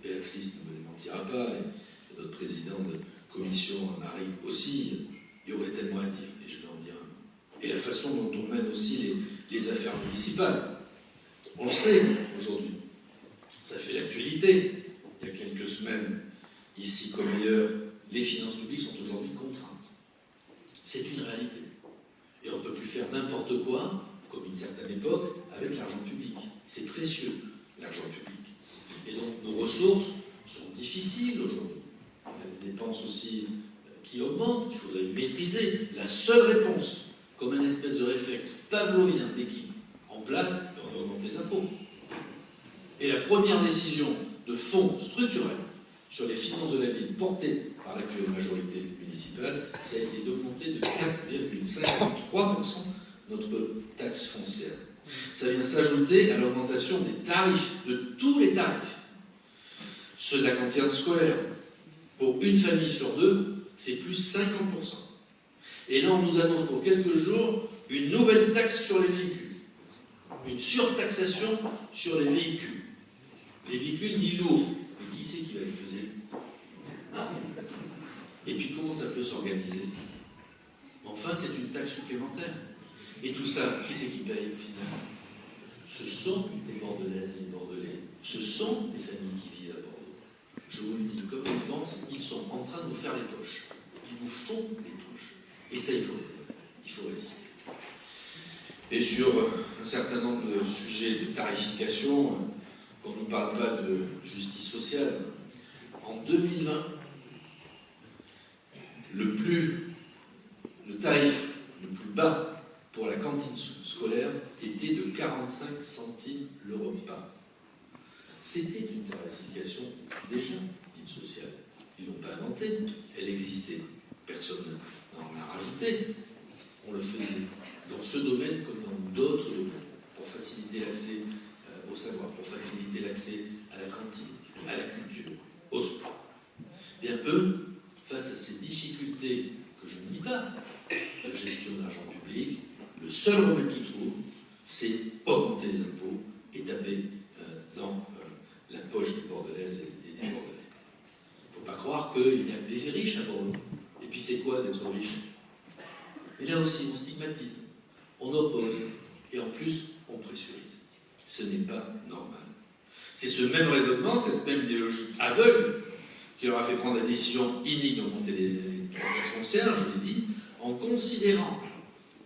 Béatrice ne me démentira pas, et notre présidente de commission, Marie aussi, il y aurait tellement à dire, et je vais en dire un mot. Et la façon dont on mène aussi les affaires municipales. On le sait aujourd'hui, ça fait l'actualité. Il y a quelques semaines, ici comme ailleurs, les finances publiques sont aujourd'hui contraintes. C'est une réalité. Et on ne peut plus faire n'importe quoi, comme une certaine époque, avec l'argent public. C'est précieux, l'argent public. Et donc nos ressources sont difficiles aujourd'hui. On a des dépenses aussi qui augmentent, qu'il faudrait maîtriser. La seule réponse, comme un espèce de réflexe pavlovien d'équipe en place, on augmente les impôts. Et la première décision de fonds structurel sur les finances de la ville portée par l'actuelle majorité municipale, ça a été d'augmenter de 4,53% notre taxe foncière. Ça vient s'ajouter à l'augmentation des tarifs, de tous les tarifs. Ceux de la cantine scolaire, pour une famille sur deux, c'est plus 50%. Et là, on nous annonce pour quelques jours une nouvelle taxe sur les véhicules. Une surtaxation sur les véhicules. Les véhicules dits lourds. Mais qui c'est qui va les peser? Et puis comment ça peut s'organiser? Enfin, c'est une taxe supplémentaire. Et tout ça, qui c'est qui paye au final? Ce sont les Bordelaises et les Bordelais. Ce sont les familles qui vivent à Bordeaux. Je vous le dis comme je pense, ils sont en train de nous faire les poches. Ils nous font les poches. Et ça, il faut résister. Et sur un certain nombre de sujets de tarification, qu'on ne nous parle pas de justice sociale, en 2020, le tarif le plus bas pour la cantine scolaire était de 45 centimes le repas. C'était une tarification déjà dite sociale. Ils ne l'ont pas inventée, elle existait. Personne n'en a rajouté. On le faisait dans ce domaine comme dans d'autres domaines, pour faciliter l'accès au savoir, pour faciliter l'accès à la cantine, à la culture, au sport. Bien, eux, face à ces difficultés que je ne dis pas de gestion d'argent public, le seul remède qu'ils trouvent, c'est augmenter les impôts et taper dans la poche des Bordelaises et des Bordelais. Il ne faut pas croire qu'il n'y a que des riches à Bordeaux. Et puis c'est quoi d'être riche? Et là aussi, on stigmatise, on oppose, et en plus, on pressurise. Ce n'est pas normal. C'est ce même raisonnement, cette même idéologie aveugle, qui leur a fait prendre la décision inique d'augmenter les taxes foncières, je l'ai dit, en considérant,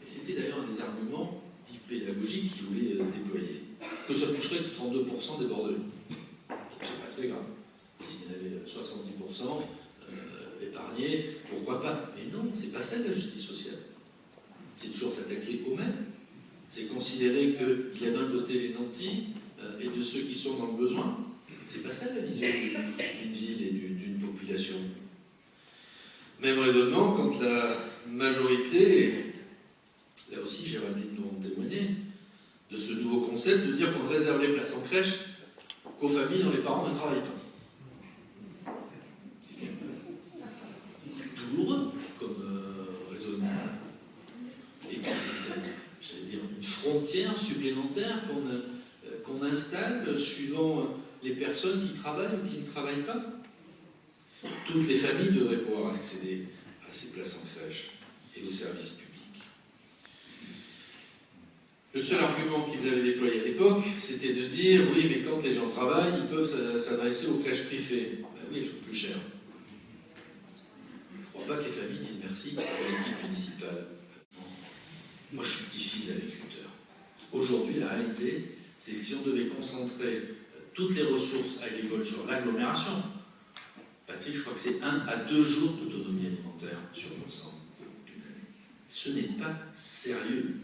et c'était d'ailleurs un des arguments dits pédagogiques qu'ils voulaient déployer, que ça toucherait que 32% des Bordelais. C'est pas très grave. S'il y en avait 70% épargnés, pourquoi pas? Mais non, c'est pas ça la justice sociale. C'est toujours s'attaquer aux mêmes. C'est considérer qu'il y a d'un côté les nantis et de ceux qui sont dans le besoin. C'est pas ça la vision d'une ville et d'une population. Même raisonnement quand la majorité, là aussi Géraldine peut en témoigner, de ce nouveau concept de dire qu'on réserve les places en crèche qu'aux familles dont les parents ne travaillent pas. C'est quand même douloureux comme raisonnement. Et puis c'est, j'allais dire, une frontière supplémentaire qu'on installe suivant les personnes qui travaillent ou qui ne travaillent pas. Toutes les familles devraient pouvoir accéder à ces places en crèche et aux services publics. Le seul argument qu'ils avaient déployé à l'époque, c'était de dire oui, mais quand les gens travaillent, ils peuvent s'adresser aux crèches privées. Ben oui, elles sont plus chères. Je ne crois pas que les familles disent merci à l'équipe municipale. Moi, je suis petit-fils d'agriculteur. Aujourd'hui, la réalité, c'est que si on devait concentrer toutes les ressources agricoles sur l'agglomération, Patrick, je crois que c'est 1 à 2 jours d'autonomie alimentaire sur l'ensemble d'une année. Ce n'est pas sérieux.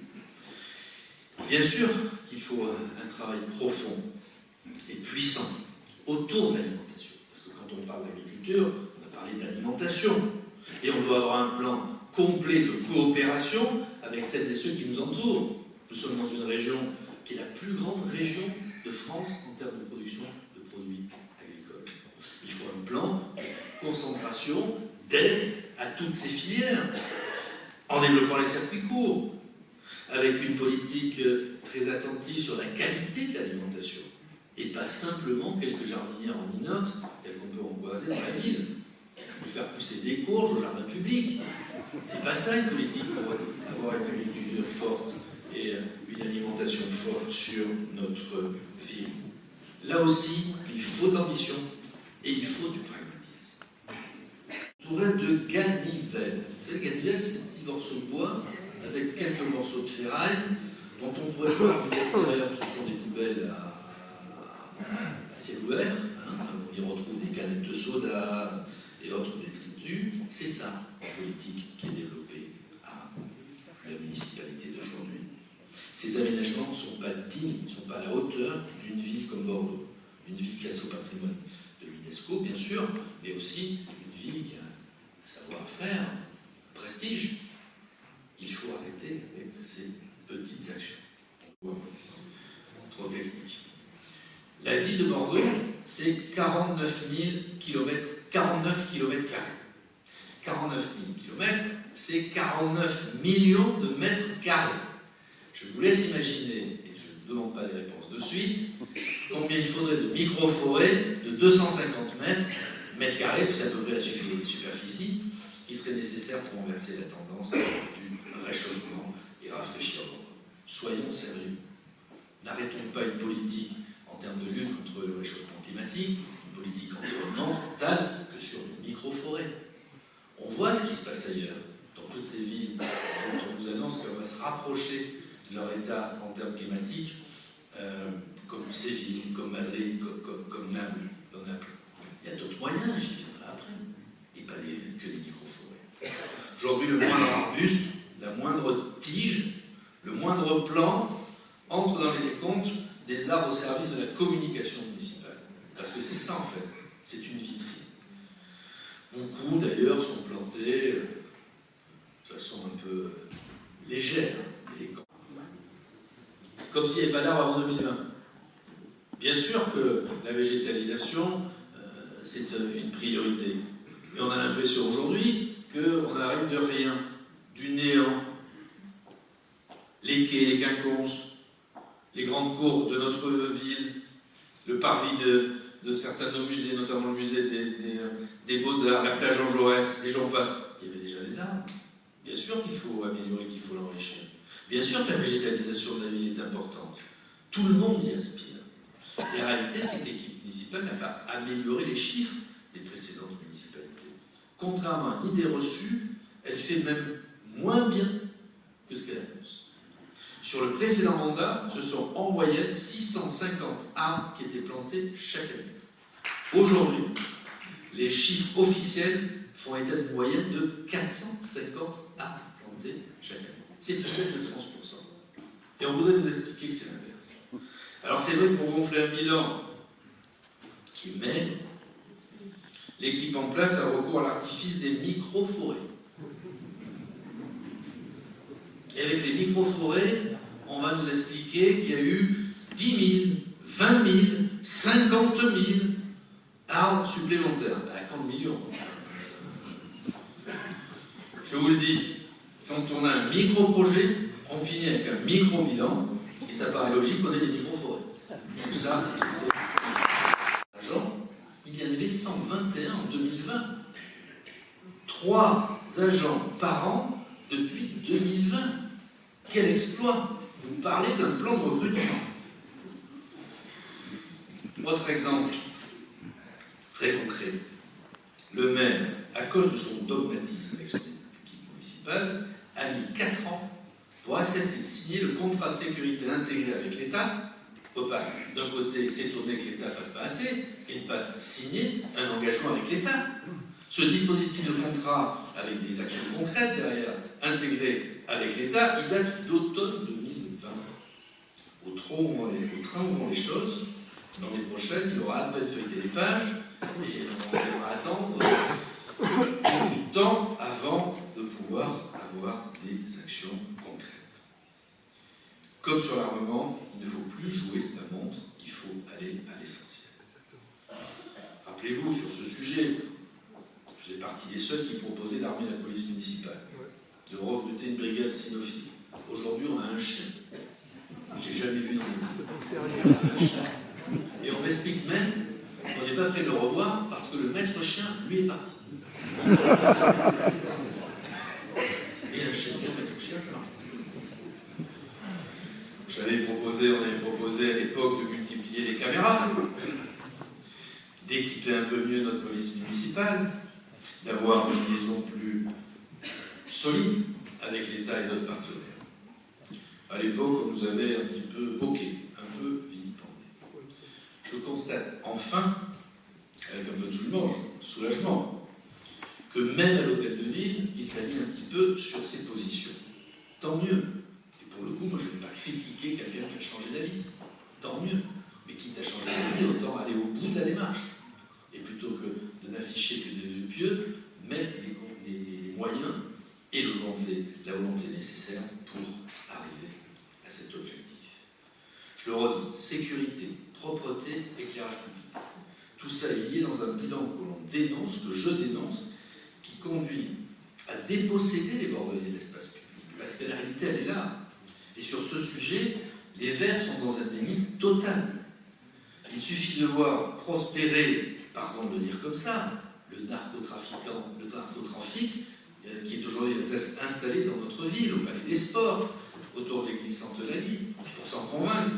Bien sûr qu'il faut un travail profond et puissant autour de l'alimentation. Parce que quand on parle d'agriculture, on a parlé d'alimentation. Et on doit avoir un plan complet de coopération avec celles et ceux qui nous entourent. Nous sommes dans une région qui est la plus grande région de France en termes de production de produits agricoles. Il faut un plan de concentration, d'aide à toutes ces filières, en développant les circuits courts, avec une politique très attentive sur la qualité de l'alimentation, et pas simplement quelques jardinières en inox, telles qu'on peut en croiser dans la ville, ou faire pousser des courges au jardin public. C'est pas ça une politique pour avoir une agriculture forte et une alimentation forte sur notre ville. Là aussi, il faut de l'ambition et il faut du pragmatisme. Tourelle de ganivelle. Vous savez, ganivelle, c'est un petit morceau de bois avec quelques morceaux de ferraille dont on pourrait voir du extérieur que ce sont des poubelles à ciel ouvert. Hein, on y retrouve des canettes de soda et autres détritus. C'est ça, la politique qui est développée à la municipalité d'aujourd'hui. Ces aménagements ne sont pas dignes, ne sont pas à la hauteur d'une ville comme Bordeaux. une ville classée au patrimoine de l'UNESCO, bien sûr, mais aussi une ville qui a un savoir-faire, un prestige. Il faut arrêter avec ces petites actions. Trop technique. La ville de Bordeaux, c'est 49 000 km, 49 km carrés. 49 000 km, c'est 49 millions de mètres carrés. Je vous laisse imaginer, et je ne demande pas les réponses de suite, combien il faudrait de micro-forêts de 250 mètres carrés, c'est à peu près la superficie, qui serait nécessaire pour renverser la tendance du réchauffement et rafraîchir Bordeaux. Soyons sérieux. N'arrêtons pas une politique en termes de lutte contre le réchauffement climatique, une politique environnementale, que sur une micro-forêt. On voit ce qui se passe ailleurs, dans toutes ces villes dont on nous annonce qu'on va se rapprocher de leur état en termes climatiques, comme Séville, comme Madrid, comme Naples. Il y a d'autres moyens, j'y viendrai après, et pas que les micro-forêts. Aujourd'hui, le moindre arbuste, la moindre tige, le moindre plan entre dans les décomptes des arbres au service de la communication municipale. Parce que c'est ça en fait, c'est une vitrine. Beaucoup d'ailleurs sont plantés de façon un peu légère, comme s'il n'y avait pas d'arbres avant 2020. Bien sûr que la végétalisation, c'est une priorité. Mais on a l'impression aujourd'hui qu'on arrive de rien, du néant. Les quais, les quinconces, les grandes cours de notre ville, le parvis de certains de nos musées, notamment le musée des Beaux-Arts, la plage Jean Jaurès, et j'en passe. Il y avait déjà les arbres. Bien sûr qu'il faut améliorer, qu'il faut l'enrichir. Bien sûr que la végétalisation de la ville est importante. Tout le monde y aspire. Et la réalité, c'est que l'équipe municipale n'a pas amélioré les chiffres des précédentes municipalités. Contrairement à une idée reçue, elle fait même moins bien que ce qu'elle annonce. Sur le précédent mandat, ce sont en moyenne 650 arbres qui étaient plantés chaque année. Aujourd'hui, les chiffres officiels font état d'une moyenne de 450 arbres plantés chaque année. C'est plus de 30%. Et on voudrait nous expliquer que c'est l'inverse. Alors c'est vrai que pour gonfler un bilan qui mène, l'équipe en place a recours à l'artifice des micro-forêts. Et avec les micro-forêts, on va nous expliquer qu'il y a eu 10 000, 20 000, 50 000 arbres supplémentaires. À 40 millions. Je vous le dis, quand on a un micro-projet, on finit avec un micro-bilan, et ça paraît logique qu'on ait des micro-forêts. Tout ça, il y en avait 121 en 2020. 3 agents par an depuis 2020. Quel exploit! Vous parlez d'un plan de recrutement. Autre exemple, très concret. Le maire, à cause de son dogmatisme avec son équipe municipale, a mis 4 ans pour accepter de signer le contrat de sécurité intégré avec l'État. On ne peut pas, d'un côté, s'étonner que l'État ne fasse pas assez et ne pas signer un engagement avec l'État. Ce dispositif de contrat, avec des actions concrètes derrière, intégré avec l'État, il date d'automne 2020. Au train où vont les choses, l'année prochaine, il aura à peine feuilleté les pages et on devra attendre beaucoup de temps avant de pouvoir avoir des actions concrètes. Comme sur l'armement, il ne faut plus jouer la montre, il faut aller à l'essentiel. Rappelez-vous, sur ce sujet, je faisais partie des seuls qui proposaient d'armer la police municipale, de recruter une brigade cynophile. Aujourd'hui, on a un chien. J'ai jamais vu dans le monde. Un chien. Et on m'explique même qu'on n'est pas prêt de le revoir parce que le maître chien, lui, est parti. Et un chien sur maître chien, ça marche. On avait proposé à l'époque de multiplier les caméras, d'équiper un peu mieux notre police municipale, d'avoir une liaison plus solide avec l'État et d'autres partenaires. À l'époque, on nous avait un petit peu moqué, un peu vilipendé. Je constate enfin, avec un peu de soulagement, que même à l'hôtel de ville, il s'aligne un petit peu sur ses positions. Tant mieux. Et pour le coup, moi je ne vais pas critiquer quelqu'un qui a changé d'avis. Tant mieux. Mais qui quitte à changer d'avis, autant aller au bout de la démarche. Et plutôt que de n'afficher que des vœux pieux, mettre les moyens et la volonté nécessaire pour arriver à cet objectif. Je le redis, sécurité, propreté, éclairage public. Tout ça est lié dans un bilan que l'on dénonce, que je dénonce, qui conduit à déposséder les Bordelais de l'espace public. Parce que la réalité, elle est là. Et sur ce sujet, les Verts sont dans un déni total. Il suffit de voir prospérer, pardon de le dire comme ça, le narcotrafic qui est aujourd'hui installé dans notre ville, au Palais des Sports, autour de l'église Sainte-Eulalie, pour s'en convaincre.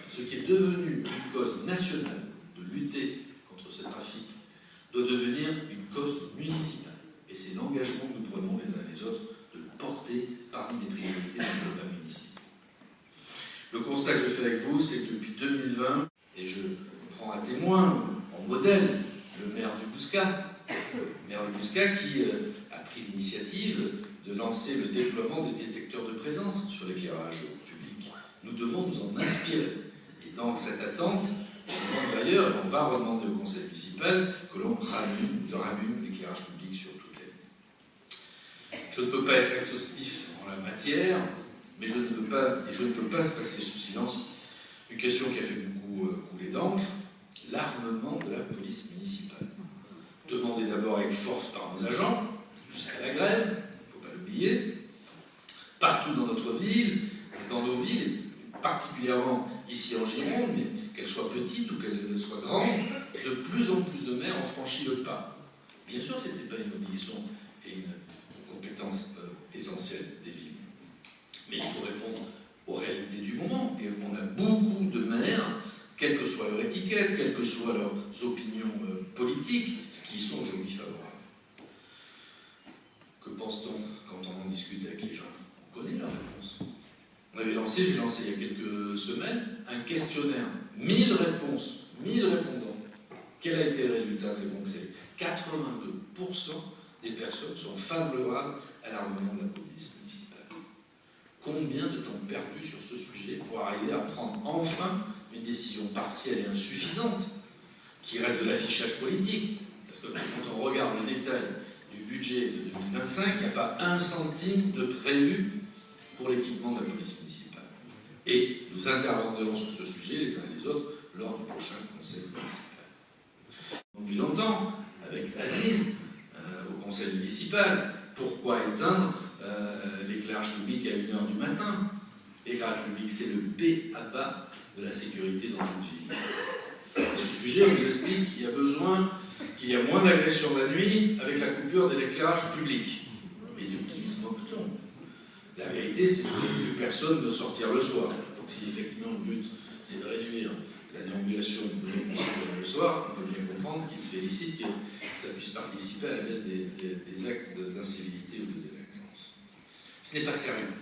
Ce qui est devenu une cause nationale de lutter contre ce trafic doit devenir une cause municipale. Et c'est l'engagement que nous prenons les uns et les autres de le porter parmi les priorités du débat municipal. Le constat que je fais avec vous, c'est que depuis 2020, et je prends à témoin, en modèle, le maire du Bouscat, qui a pris l'initiative de lancer le déploiement des détecteurs de présence sur l'éclairage public. Nous devons nous en inspirer. Et dans cette attente, d'ailleurs, on va redemander au conseil municipal que l'on rallume l'éclairage public sur toutes les lignes. Je ne peux pas être exhaustif en la matière, mais je ne peux pas passer sous silence une question qui a fait beaucoup couler d'encre, l'armement de la police municipale. Demandé d'abord avec force par nos agents, jusqu'à la grève, il ne faut pas l'oublier, partout dans notre ville, dans nos villes, particulièrement ici en Gironde, mais qu'elles soient petites ou qu'elles soient grandes, de plus en plus de maires ont franchi le pas. Bien sûr, ce n'était pas une obligation et une compétence essentielle des villes. Mais il faut répondre aux réalités du moment. Et on a beaucoup de maires, quelle que soit leur étiquette, quelles que soient leurs opinions politiques, qui sont aujourd'hui favorables. Que pense-t-on quand on en discute avec les gens? On connaît la réponse. J'ai lancé il y a quelques semaines un questionnaire, 1000 réponses, 1000 répondants. Quel a été le résultat très concret? 82% des personnes sont favorables à l'armement de la police municipale. Combien de temps perdu sur ce sujet pour arriver à prendre enfin une décision partielle et insuffisante, qui reste de l'affichage politique? Parce que quand on regarde le détail du budget de 2025, il n'y a pas un centime de prévu pour l'équipement de la police municipale. Et nous interviendrons sur ce sujet, les uns et les autres, lors du prochain conseil municipal. Depuis longtemps, avec Aziz, au conseil municipal, pourquoi éteindre l'éclairage public à 1h du matin? L'éclairage public, c'est le B à bas de la sécurité dans une ville. À ce sujet, on nous explique qu'il y a moins d'agressions la nuit avec la coupure de l'éclairage public. Mais de qui se moque-t-on? La vérité, c'est que plus personne ne sortir le soir. Donc si effectivement le but, c'est de réduire la déambulation de le soir, on peut bien comprendre qu'il se félicite que ça puisse participer à la baisse des actes d'incivilité ou de délinquance. Ce n'est pas sérieux.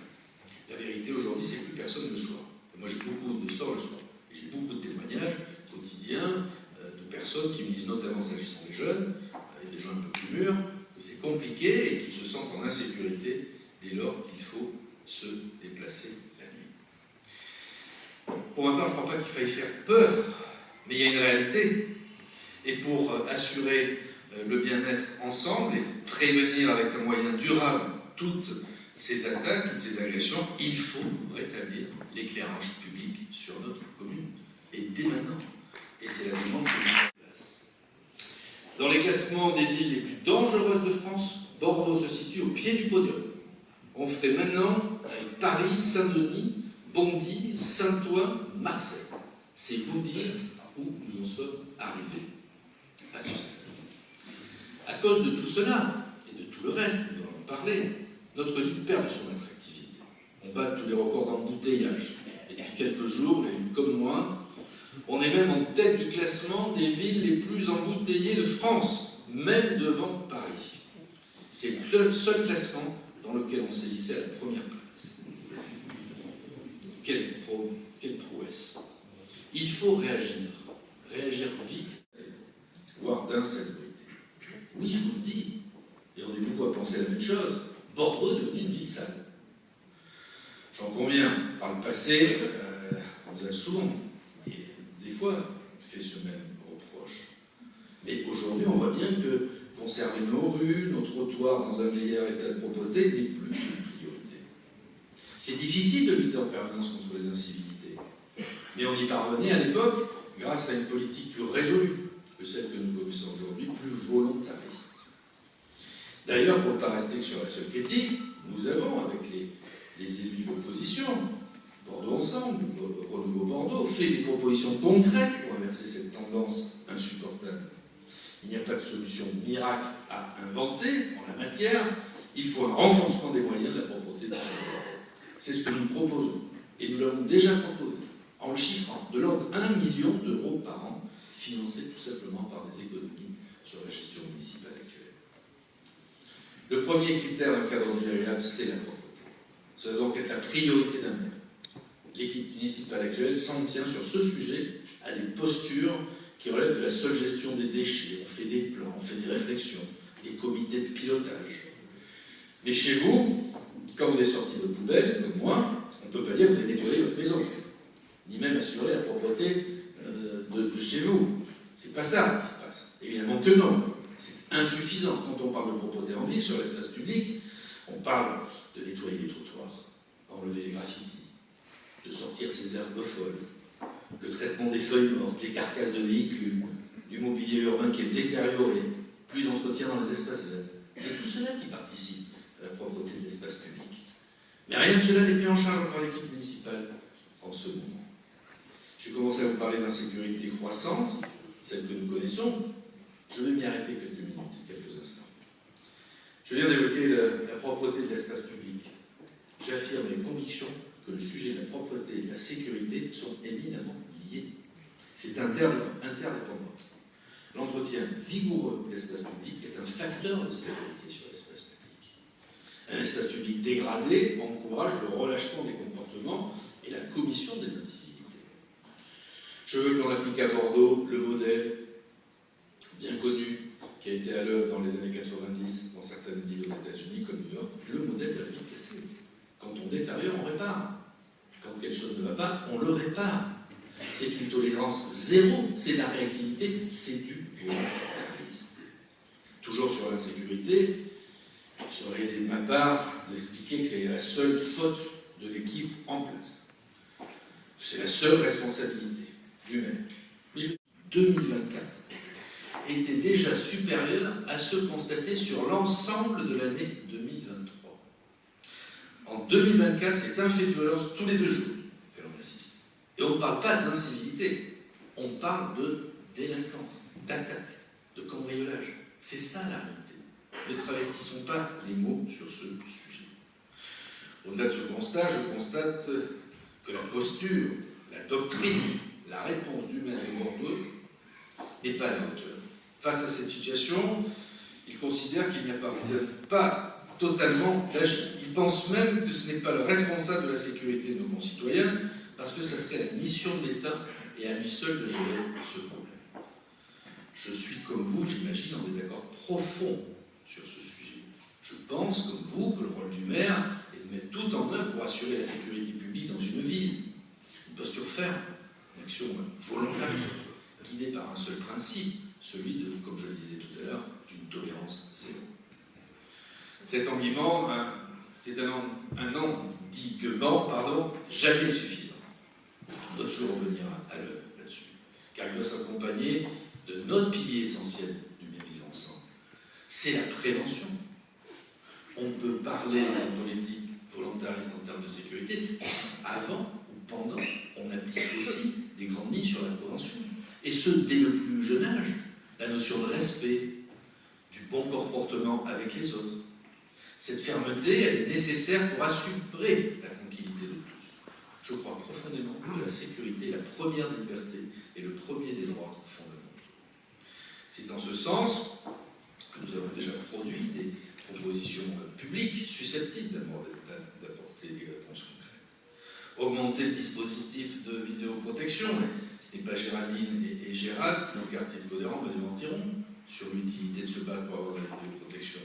La vérité aujourd'hui, c'est que plus personne ne sort. Et moi, j'ai beaucoup de sorts le soir. Et j'ai beaucoup de témoignages quotidiens de personnes qui me disent, notamment s'agissant des jeunes, et des gens un peu plus mûrs, que c'est compliqué et qu'ils se sentent en insécurité dès lors qu'il faut se déplacer la nuit. Pour ma part, je ne crois pas qu'il faille faire peur, mais il y a une réalité. Et pour assurer le bien-être ensemble et prévenir avec un moyen durable toutes ces attaques, toutes ces agressions, il faut rétablir l'éclairage public sur notre commune, et dès maintenant. Et c'est la demande que nous faisons place. Dans les classements des villes les plus dangereuses de France, Bordeaux se situe au pied du podium. On ferait maintenant avec Paris, Saint-Denis, Bondy, Saint-Ouen, Marseille. C'est vous dire où nous en sommes arrivés à ce stade. À cause de tout cela, et de tout le reste, nous allons en parler, notre ville perd de son attractivité. On bat tous les records d'embouteillage. Et depuis quelques jours, et comme moi, on est même en tête du classement des villes les plus embouteillées de France, même devant Paris. C'est le seul classement dans lequel on s'est hissé à la première place. Quelle prouesse. Il faut réagir vite, voire d'insalubrité. Oui, je vous le dis, et on est beaucoup à penser la même chose, Bordeaux est devenu une ville sale. J'en conviens, par le passé, on nous a souvent fois fait ce même reproche. Mais aujourd'hui, on voit bien que conserver nos rues, nos trottoirs dans un meilleur état de propreté n'est plus une priorité. C'est difficile de lutter en permanence contre les incivilités, mais on y parvenait à l'époque grâce à une politique plus résolue que celle que nous connaissons aujourd'hui, plus volontariste. D'ailleurs, pour ne pas rester que sur la seule critique, nous avons, avec les élus de l'opposition, Bordeaux Ensemble, Renouveau Bordeaux, fait des propositions concrètes pour inverser cette tendance insupportable. Il n'y a pas de solution miracle à inventer en la matière, il faut un renforcement des moyens de la propreté de la ville. C'est ce que nous proposons, et nous l'avons déjà proposé, en le chiffrant, de l'ordre de 1 million d'euros par an, financés tout simplement par des économies sur la gestion municipale actuelle. Le premier critère d'un cadre de vie agréable, c'est la propreté. Ça doit donc être la priorité d'un maire. L'équipe municipale actuelle s'en tient sur ce sujet à des postures qui relèvent de la seule gestion des déchets. On fait des plans, on fait des réflexions, des comités de pilotage. Mais chez vous, quand vous avez sorti votre poubelle, comme moi, on ne peut pas dire que vous avez nettoyé votre maison, ni même assurer la propreté de chez vous. C'est pas ça qui se passe. Évidemment que non. C'est insuffisant. Quand on parle de propreté en ville, sur l'espace public, on parle de nettoyer les trottoirs, enlever les graffitis, de sortir ces herbes folles, le traitement des feuilles mortes, les carcasses de véhicules, du mobilier urbain qui est détérioré, plus d'entretien dans les espaces verts. C'est tout cela qui participe à la propreté de l'espace public. Mais rien de cela n'est pris en charge par l'équipe municipale en ce moment. J'ai commencé à vous parler d'insécurité croissante, celle que nous connaissons. Je vais m'y arrêter quelques minutes, quelques instants. Je viens d'évoquer la propreté de l'espace public. J'affirme avec conviction que le sujet de la propreté et de la sécurité sont éminemment liés. C'est interdépendant. L'entretien vigoureux de l'espace public est un facteur de sécurité sur l'espace public. Un espace public dégradé encourage le relâchement des comportements et la commission des incivilités. Je veux que l'on applique à Bordeaux le modèle bien connu qui a été à l'œuvre dans les années 90 dans certaines villes aux États-Unis comme New York, le modèle de la vitre cassée. Quand on détériore, on répare. Quand quelque chose ne va pas, on le répare. C'est une tolérance zéro, c'est de la réactivité, c'est du volontarisme. Toujours sur l'insécurité, il serait aisé de ma part d'expliquer que c'est la seule faute de l'équipe en place. C'est la seule responsabilité du maire. Mais 2024 était déjà supérieur à ceux constatés sur l'ensemble de l'année 2023. En 2024, c'est un fait de violence tous les 2 jours que l'on assiste. Et on ne parle pas d'incivilité, on parle de délinquance, d'attaque, de cambriolage. C'est ça la réalité. Ne travestissons pas les mots sur ce sujet. Au-delà de ce constat, je constate que la posture, la doctrine, la réponse du maire de Bordeaux n'est pas à la hauteur. Face à cette situation, il considère qu'il n'y appartient pas totalement d'agir. Il pense même que ce n'est pas le responsable de la sécurité de nos concitoyens, parce que ça serait la mission de l'État et à lui seul de gérer ce problème. Je suis comme vous, j'imagine, en désaccord profond sur ce sujet. Je pense, comme vous, que le rôle du maire est de mettre tout en œuvre pour assurer la sécurité publique dans une ville. Une posture ferme, une action volontariste, guidée par un seul principe, celui de, comme je le disais tout à l'heure, d'une tolérance zéro. Cet engagement, c'est un endiguement, jamais suffisant. On doit toujours revenir à l'œuvre là-dessus, car il doit s'accompagner de notre pilier essentiel du bien vivre ensemble. C'est la prévention. On peut parler d'une politique volontariste en termes de sécurité si avant ou pendant, on applique aussi des grandes lignes sur la prévention. Et ce, dès le plus jeune âge. La notion de respect, du bon comportement avec les autres. Cette fermeté, elle est nécessaire pour assurer la tranquillité de tous. Je crois profondément que la sécurité est la première des libertés et le premier des droits fondamentaux. C'est en ce sens que nous avons déjà produit des propositions publiques susceptibles d'apporter des réponses concrètes. Augmenter le dispositif de vidéoprotection, ce n'est pas Géraldine et Gérald qui, dans le quartier de Gaudéran, me démentiront sur l'utilité de se battre pour avoir de la vidéoprotection.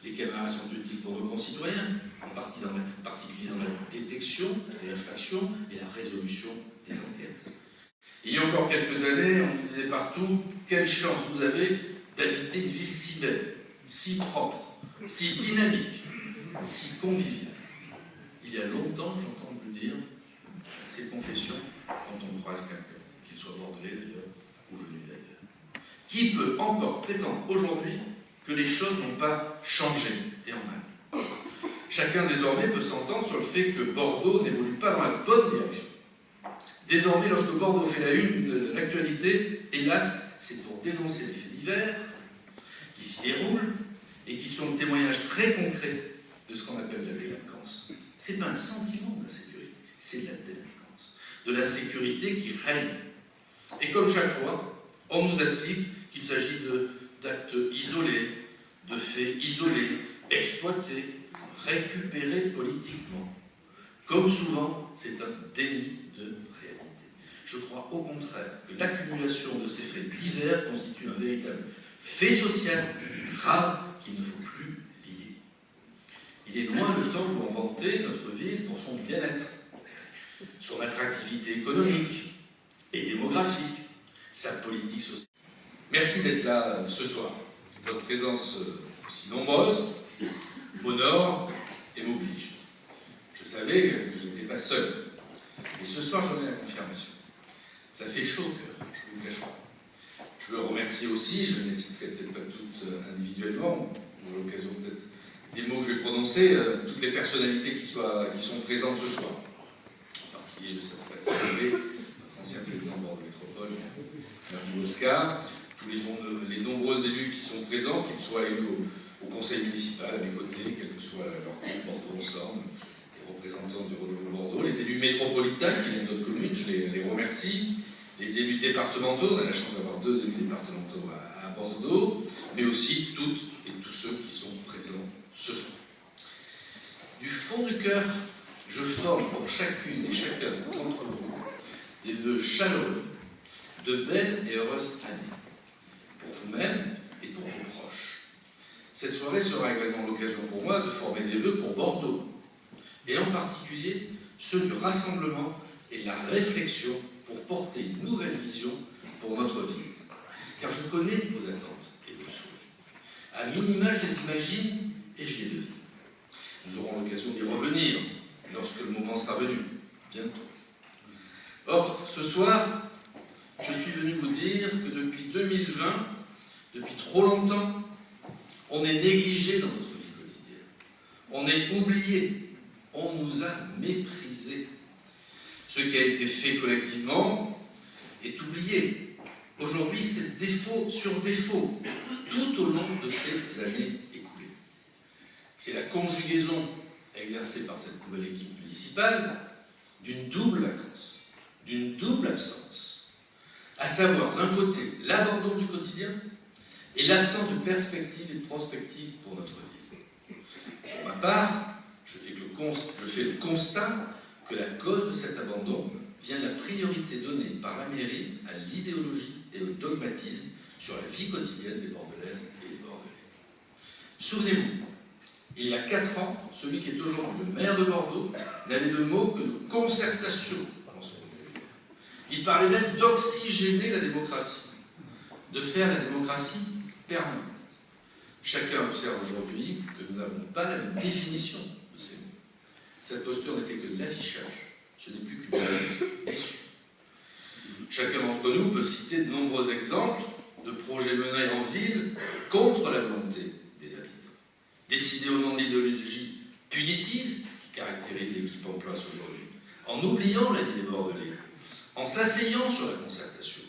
Les caméras sont utiles pour nos concitoyens, en particulier dans la détection des infractions et la résolution des enquêtes. Il y a encore quelques années, on nous disait partout « Quelle chance vous avez d'habiter une ville si belle, si propre, si dynamique, si conviviale. » Il y a longtemps, j'entends me dire ces confessions quand on croise quelqu'un, qu'il soit bordelais d'ailleurs ou venu d'ailleurs. Qui peut encore prétendre aujourd'hui que les choses n'ont pas changé et en mal? Chacun désormais peut s'entendre sur le fait que Bordeaux n'évolue pas dans la bonne direction. Désormais, lorsque Bordeaux fait la une de l'actualité, hélas, c'est pour dénoncer les faits divers qui s'y déroulent et qui sont le témoignage très concret de ce qu'on appelle la délinquance. Ce n'est pas un sentiment d'insécurité, c'est de la délinquance, de l'insécurité qui règne. Et comme chaque fois, on nous indique qu'il s'agit d'actes isolés, de faits isolés, exploités, récupérés politiquement. Comme souvent, c'est un déni de réalité. Je crois au contraire que l'accumulation de ces faits divers constitue un véritable fait social grave qu'il ne faut plus lier. Il est loin le temps où on vantait notre ville pour son bien-être, son attractivité économique et démographique, sa politique sociale. Merci d'être là ce soir. Votre présence aussi nombreuse m'honore et m'oblige. Je savais que je n'étais pas seul. Et ce soir, j'en ai la confirmation. Ça fait chaud au cœur, je ne vous le cache pas. Je veux remercier aussi, je ne les citerai peut-être pas toutes individuellement, ou à l'occasion peut-être des mots que je vais prononcer, toutes les personnalités qui sont présentes ce soir. En particulier, je sais pas être arrivé, notre ancien président de Bordeaux Métropole, maire du Bosca, tous les nombreux élus qui sont présents, qu'ils soient élus au conseil municipal à mes côtés, quel que soit leur groupe Bordeaux Ensemble, les représentants du Renouveau Bordeaux, les élus métropolitains qui viennent de notre commune, je les remercie, les élus départementaux, on a la chance d'avoir 2 élus départementaux à Bordeaux, mais aussi toutes et tous ceux qui sont présents ce soir. Du fond du cœur, je forme pour chacune et chacun d'entre vous des vœux chaleureux, de belles et heureuses années, pour vous-même et pour vos proches. Cette soirée sera également l'occasion pour moi de former des vœux pour Bordeaux, et en particulier ceux du rassemblement et de la réflexion pour porter une nouvelle vision pour notre ville. Car je connais vos attentes et vos souhaits. À minima, je les imagine et je les devine. Nous aurons l'occasion d'y revenir lorsque le moment sera venu, bientôt. Or, ce soir, je suis venu vous dire que depuis 2020, depuis trop longtemps, on est négligé dans notre vie quotidienne. On est oublié. On nous a méprisés. Ce qui a été fait collectivement est oublié. Aujourd'hui, c'est défaut sur défaut, tout au long de ces années écoulées. C'est la conjugaison exercée par cette nouvelle équipe municipale d'une double vacance, d'une double absence, à savoir d'un côté l'abandon du quotidien et l'absence de perspective et de prospective pour notre ville. Pour ma part, je fais le constat que la cause de cet abandon vient de la priorité donnée par la mairie à l'idéologie et au dogmatisme sur la vie quotidienne des Bordelaises et des Bordelais. Souvenez-vous, il y a 4 ans, celui qui est aujourd'hui le maire de Bordeaux n'avait de mots que de concertation dans son vocabulaire. Il parlait même d'oxygéner la démocratie, de faire la démocratie permanente. Chacun observe aujourd'hui que nous n'avons pas la même définition de ces mots. Cette posture n'était que de l'affichage, ce n'est plus qu'une image issue. Chacun d'entre nous peut citer de nombreux exemples de projets menés en ville contre la volonté des habitants, décidés au nom de l'idéologie punitive qui caractérise l'équipe en place aujourd'hui, en oubliant la vie des Bordelais, en s'asseyant sur la concertation,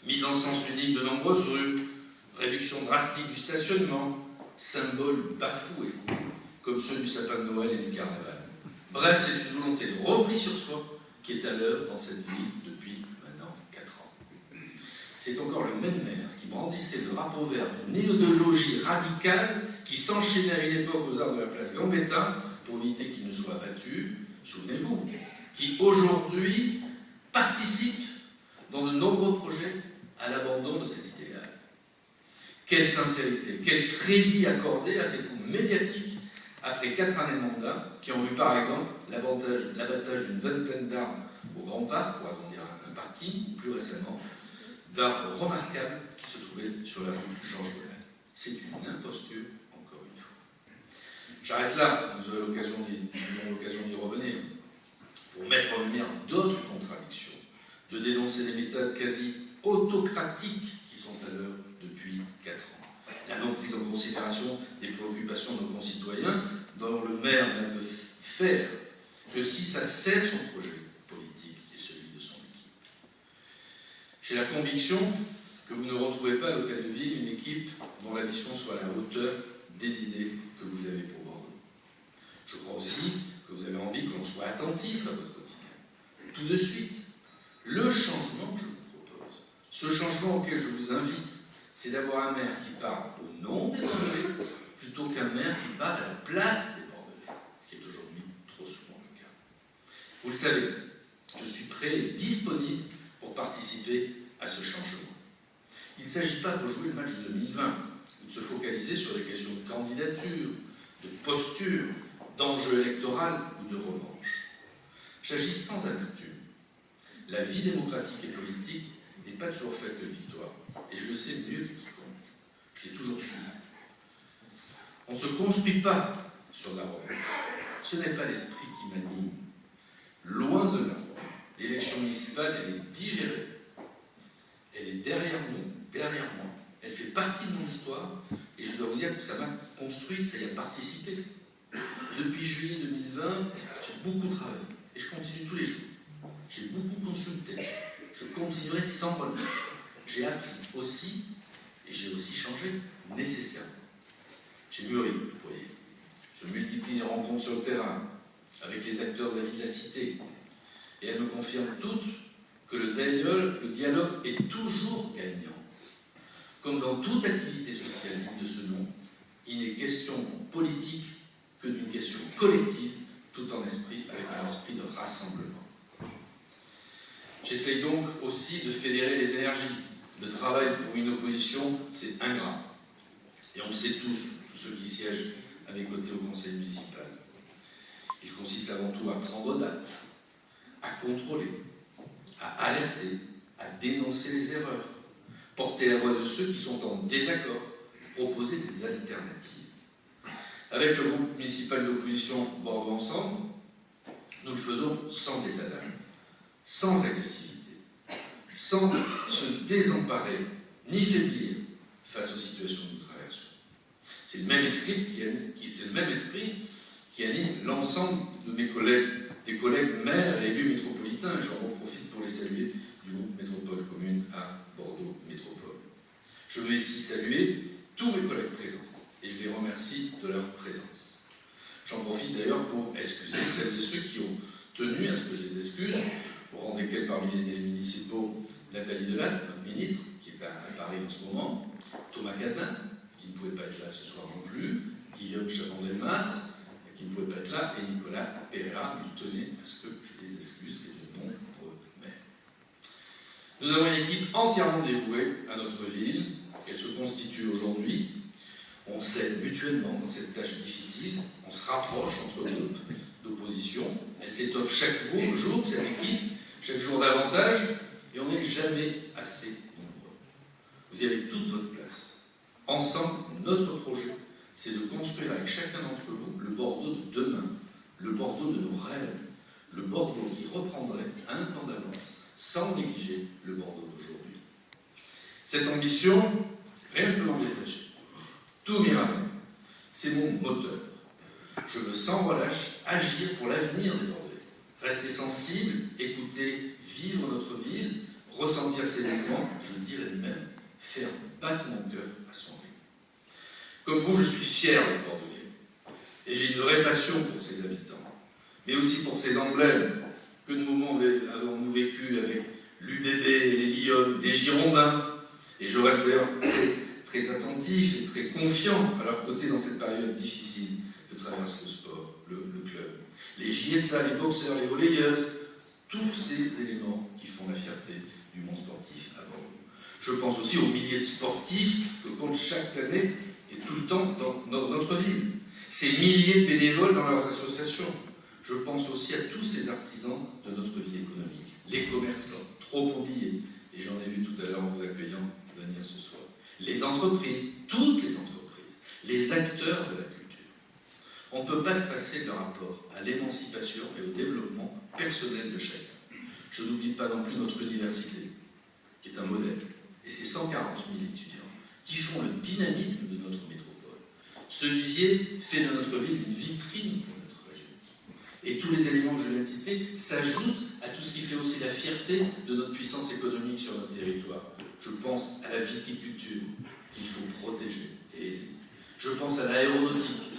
mise en sens unique de nombreuses rues, réduction drastique du stationnement, symboles bafoués, comme ceux du sapin de Noël et du carnaval. Bref, c'est une volonté de repli sur soi qui est à l'œuvre dans cette ville depuis maintenant 4 ans. C'est encore le même maire qui brandissait le drapeau vert d'une idéologie radicale qui s'enchaînait à une époque aux arts de la place Gambetta pour éviter qu'il ne soit abattu, souvenez-vous, qui aujourd'hui participe dans de nombreux projets à l'abandon de cet idéal. Quelle sincérité, quel crédit accordé à ces coups médiatiques après 4 années de mandat qui ont vu par exemple l'abattage d'une vingtaine d'arbres au Grand Parc pour agrandir un parking, ou plus récemment, d'arbres remarquables qui se trouvaient sur la rue Georges Bonal. C'est une imposture, encore une fois. J'arrête là, nous aurons l'occasion d'y revenir, pour mettre en lumière d'autres contradictions, de dénoncer des méthodes quasi autocratiques qui sont à l'œuvre depuis 4 ans. La non-prise en considération des préoccupations de nos concitoyens, dont le maire n'a de faire que si ça sert son projet politique et celui de son équipe. J'ai la conviction que vous ne retrouvez pas à l'Hôtel de Ville une équipe dont la mission soit à la hauteur des idées que vous avez pour Bordeaux. Je crois aussi que vous avez envie que l'on soit attentif à votre quotidien. Tout de suite, le changement que je vous propose, ce changement auquel je vous invite, c'est d'avoir un maire qui parle au nom des Bordelais plutôt qu'un maire qui parle à la place des Bordelais, ce qui est aujourd'hui trop souvent le cas. Vous le savez, je suis prêt et disponible pour participer à ce changement. Il ne s'agit pas de rejouer le match de 2020, ou de se focaliser sur des questions de candidature, de posture, d'enjeu électoral ou de revanche. J'agis sans amertume. La vie démocratique et politique n'est pas toujours faite de victoires, et je le sais mieux que quiconque. Je l'ai toujours su. On ne se construit pas sur la revanche. Ce n'est pas l'esprit qui m'anime. Loin de là. L'élection municipale, elle est digérée. Elle est derrière nous, derrière moi. Elle fait partie de mon histoire, et je dois vous dire que ça m'a construit, ça y a participé. Depuis juillet 2020, j'ai beaucoup travaillé, et je continue tous les jours. J'ai beaucoup consulté. Je continuerai sans relâche. J'ai appris aussi, et j'ai aussi changé nécessairement. J'ai mûri, vous voyez. Je multiplie les rencontres sur le terrain, avec les acteurs de la vie de la cité, et elles me confirment toutes que le dialogue est toujours gagnant. Comme dans toute activité sociale digne de ce nom, il n'est question politique que d'une question collective, tout avec un esprit de rassemblement. J'essaye donc aussi de fédérer les énergies. Le travail pour une opposition, c'est ingrat. Et on le sait tous ceux qui siègent à mes côtés au conseil municipal. Il consiste avant tout à prendre date, à contrôler, à alerter, à dénoncer les erreurs, porter la voix de ceux qui sont en désaccord, proposer des alternatives. Avec le groupe municipal d'opposition Bordeaux Ensemble, nous le faisons sans état d'âme, sans agressivité, sans se désemparer ni faiblir face aux situations que nous traversons. C'est le même esprit qui anime l'ensemble de mes collègues, des collègues maires et élus métropolitains, et j'en profite pour les saluer du groupe Métropole Commune à Bordeaux Métropole. Je veux ici saluer tous mes collègues présents, et je les remercie de leur présence. J'en profite d'ailleurs pour excuser celles et ceux qui ont tenu à ce que je les excuse, au rang desquels parmi les élus municipaux, Nathalie Delatte, notre ministre, qui est à Paris en ce moment, Thomas Cazdin, qui ne pouvait pas être là ce soir non plus, Guillaume Chabon-Delmas, qui ne pouvait pas être là, et Nicolas Pereira, il tenait à ce que je les excuse, et de nombreux maires. Nous avons une équipe entièrement dévouée à notre ville, qu'elle se constitue aujourd'hui. On s'aide mutuellement dans cette tâche difficile, on se rapproche entre groupes d'opposition, elle s'étoffe chaque jour, cette équipe, chaque jour davantage, et on n'est jamais assez nombreux. Vous y avez toute votre place. Ensemble, notre projet, c'est de construire avec chacun d'entre vous le Bordeaux de demain, le Bordeaux de nos rêves, le Bordeaux qui reprendrait à un temps d'avance, sans négliger le Bordeaux d'aujourd'hui. Cette ambition, rien ne peut l'empêcher. Tout m'y ramène. C'est mon moteur. Je veux sans relâche agir pour l'avenir des Bordelais. Rester sensible, écouter, vivre notre ville, ressentir ses mouvements, je dirais même faire battre mon cœur à son rythme. Comme vous, je suis fier des Bordelais. Et j'ai une vraie passion pour ses habitants, mais aussi pour ses emblèmes. Que de moments avons-nous vécu avec l'UBB, les Lyonnes, les Girondins. Et je reste d'ailleurs très attentif et très confiant à leur côté dans cette période difficile que traverse le sport, le club. Les JSA, les boxeurs, les volleyeuses, tous ces éléments qui font la fierté du monde sportif à Bordeaux. Je pense aussi aux milliers de sportifs que compte chaque année et tout le temps dans notre ville. Ces milliers de bénévoles dans leurs associations. Je pense aussi à tous ces artisans de notre vie économique. les commerçants, trop oubliés, et j'en ai vu tout à l'heure en vous accueillant venir ce soir, les entreprises, toutes les entreprises, les acteurs de la culture. On ne peut pas se passer de leur rapport à l'émancipation et au développement personnel de chacun. Je n'oublie pas non plus notre université, qui est un modèle, et ses 140 000 étudiants, qui font le dynamisme de notre métropole. Ce vivier fait de notre ville une vitrine pour notre région. Et tous les éléments que je viens de citer s'ajoutent à tout ce qui fait aussi la fierté de notre puissance économique sur notre territoire. Je pense à la viticulture, qu'il faut protéger et aider. Je pense à l'aéronautique,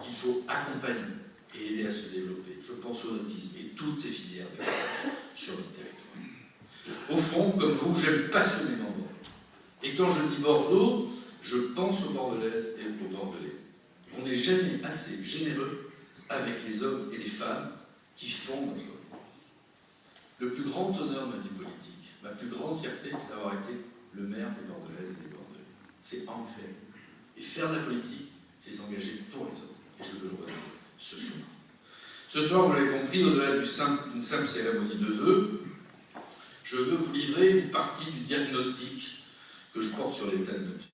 qu'il faut accompagner et aider à se développer. Je pense au nautisme et toutes ces filières sur notre territoire. Au fond, comme vous, j'aime passionnément Bordeaux. Et quand je dis Bordeaux, je pense aux Bordelaises et aux Bordelais. On n'est jamais assez généreux avec les hommes et les femmes qui font notre vie. Le plus grand honneur de ma vie politique, ma plus grande fierté, c'est d'avoir été le maire des Bordelaises et des Bordelais. C'est ancré. Et faire de la politique, c'est s'engager pour les autres. Et je veux le redire ce soir. Ce soir, vous l'avez compris, au-delà d'une simple cérémonie de vœux, je veux vous livrer une partie du diagnostic que je porte sur l'état de notre vie.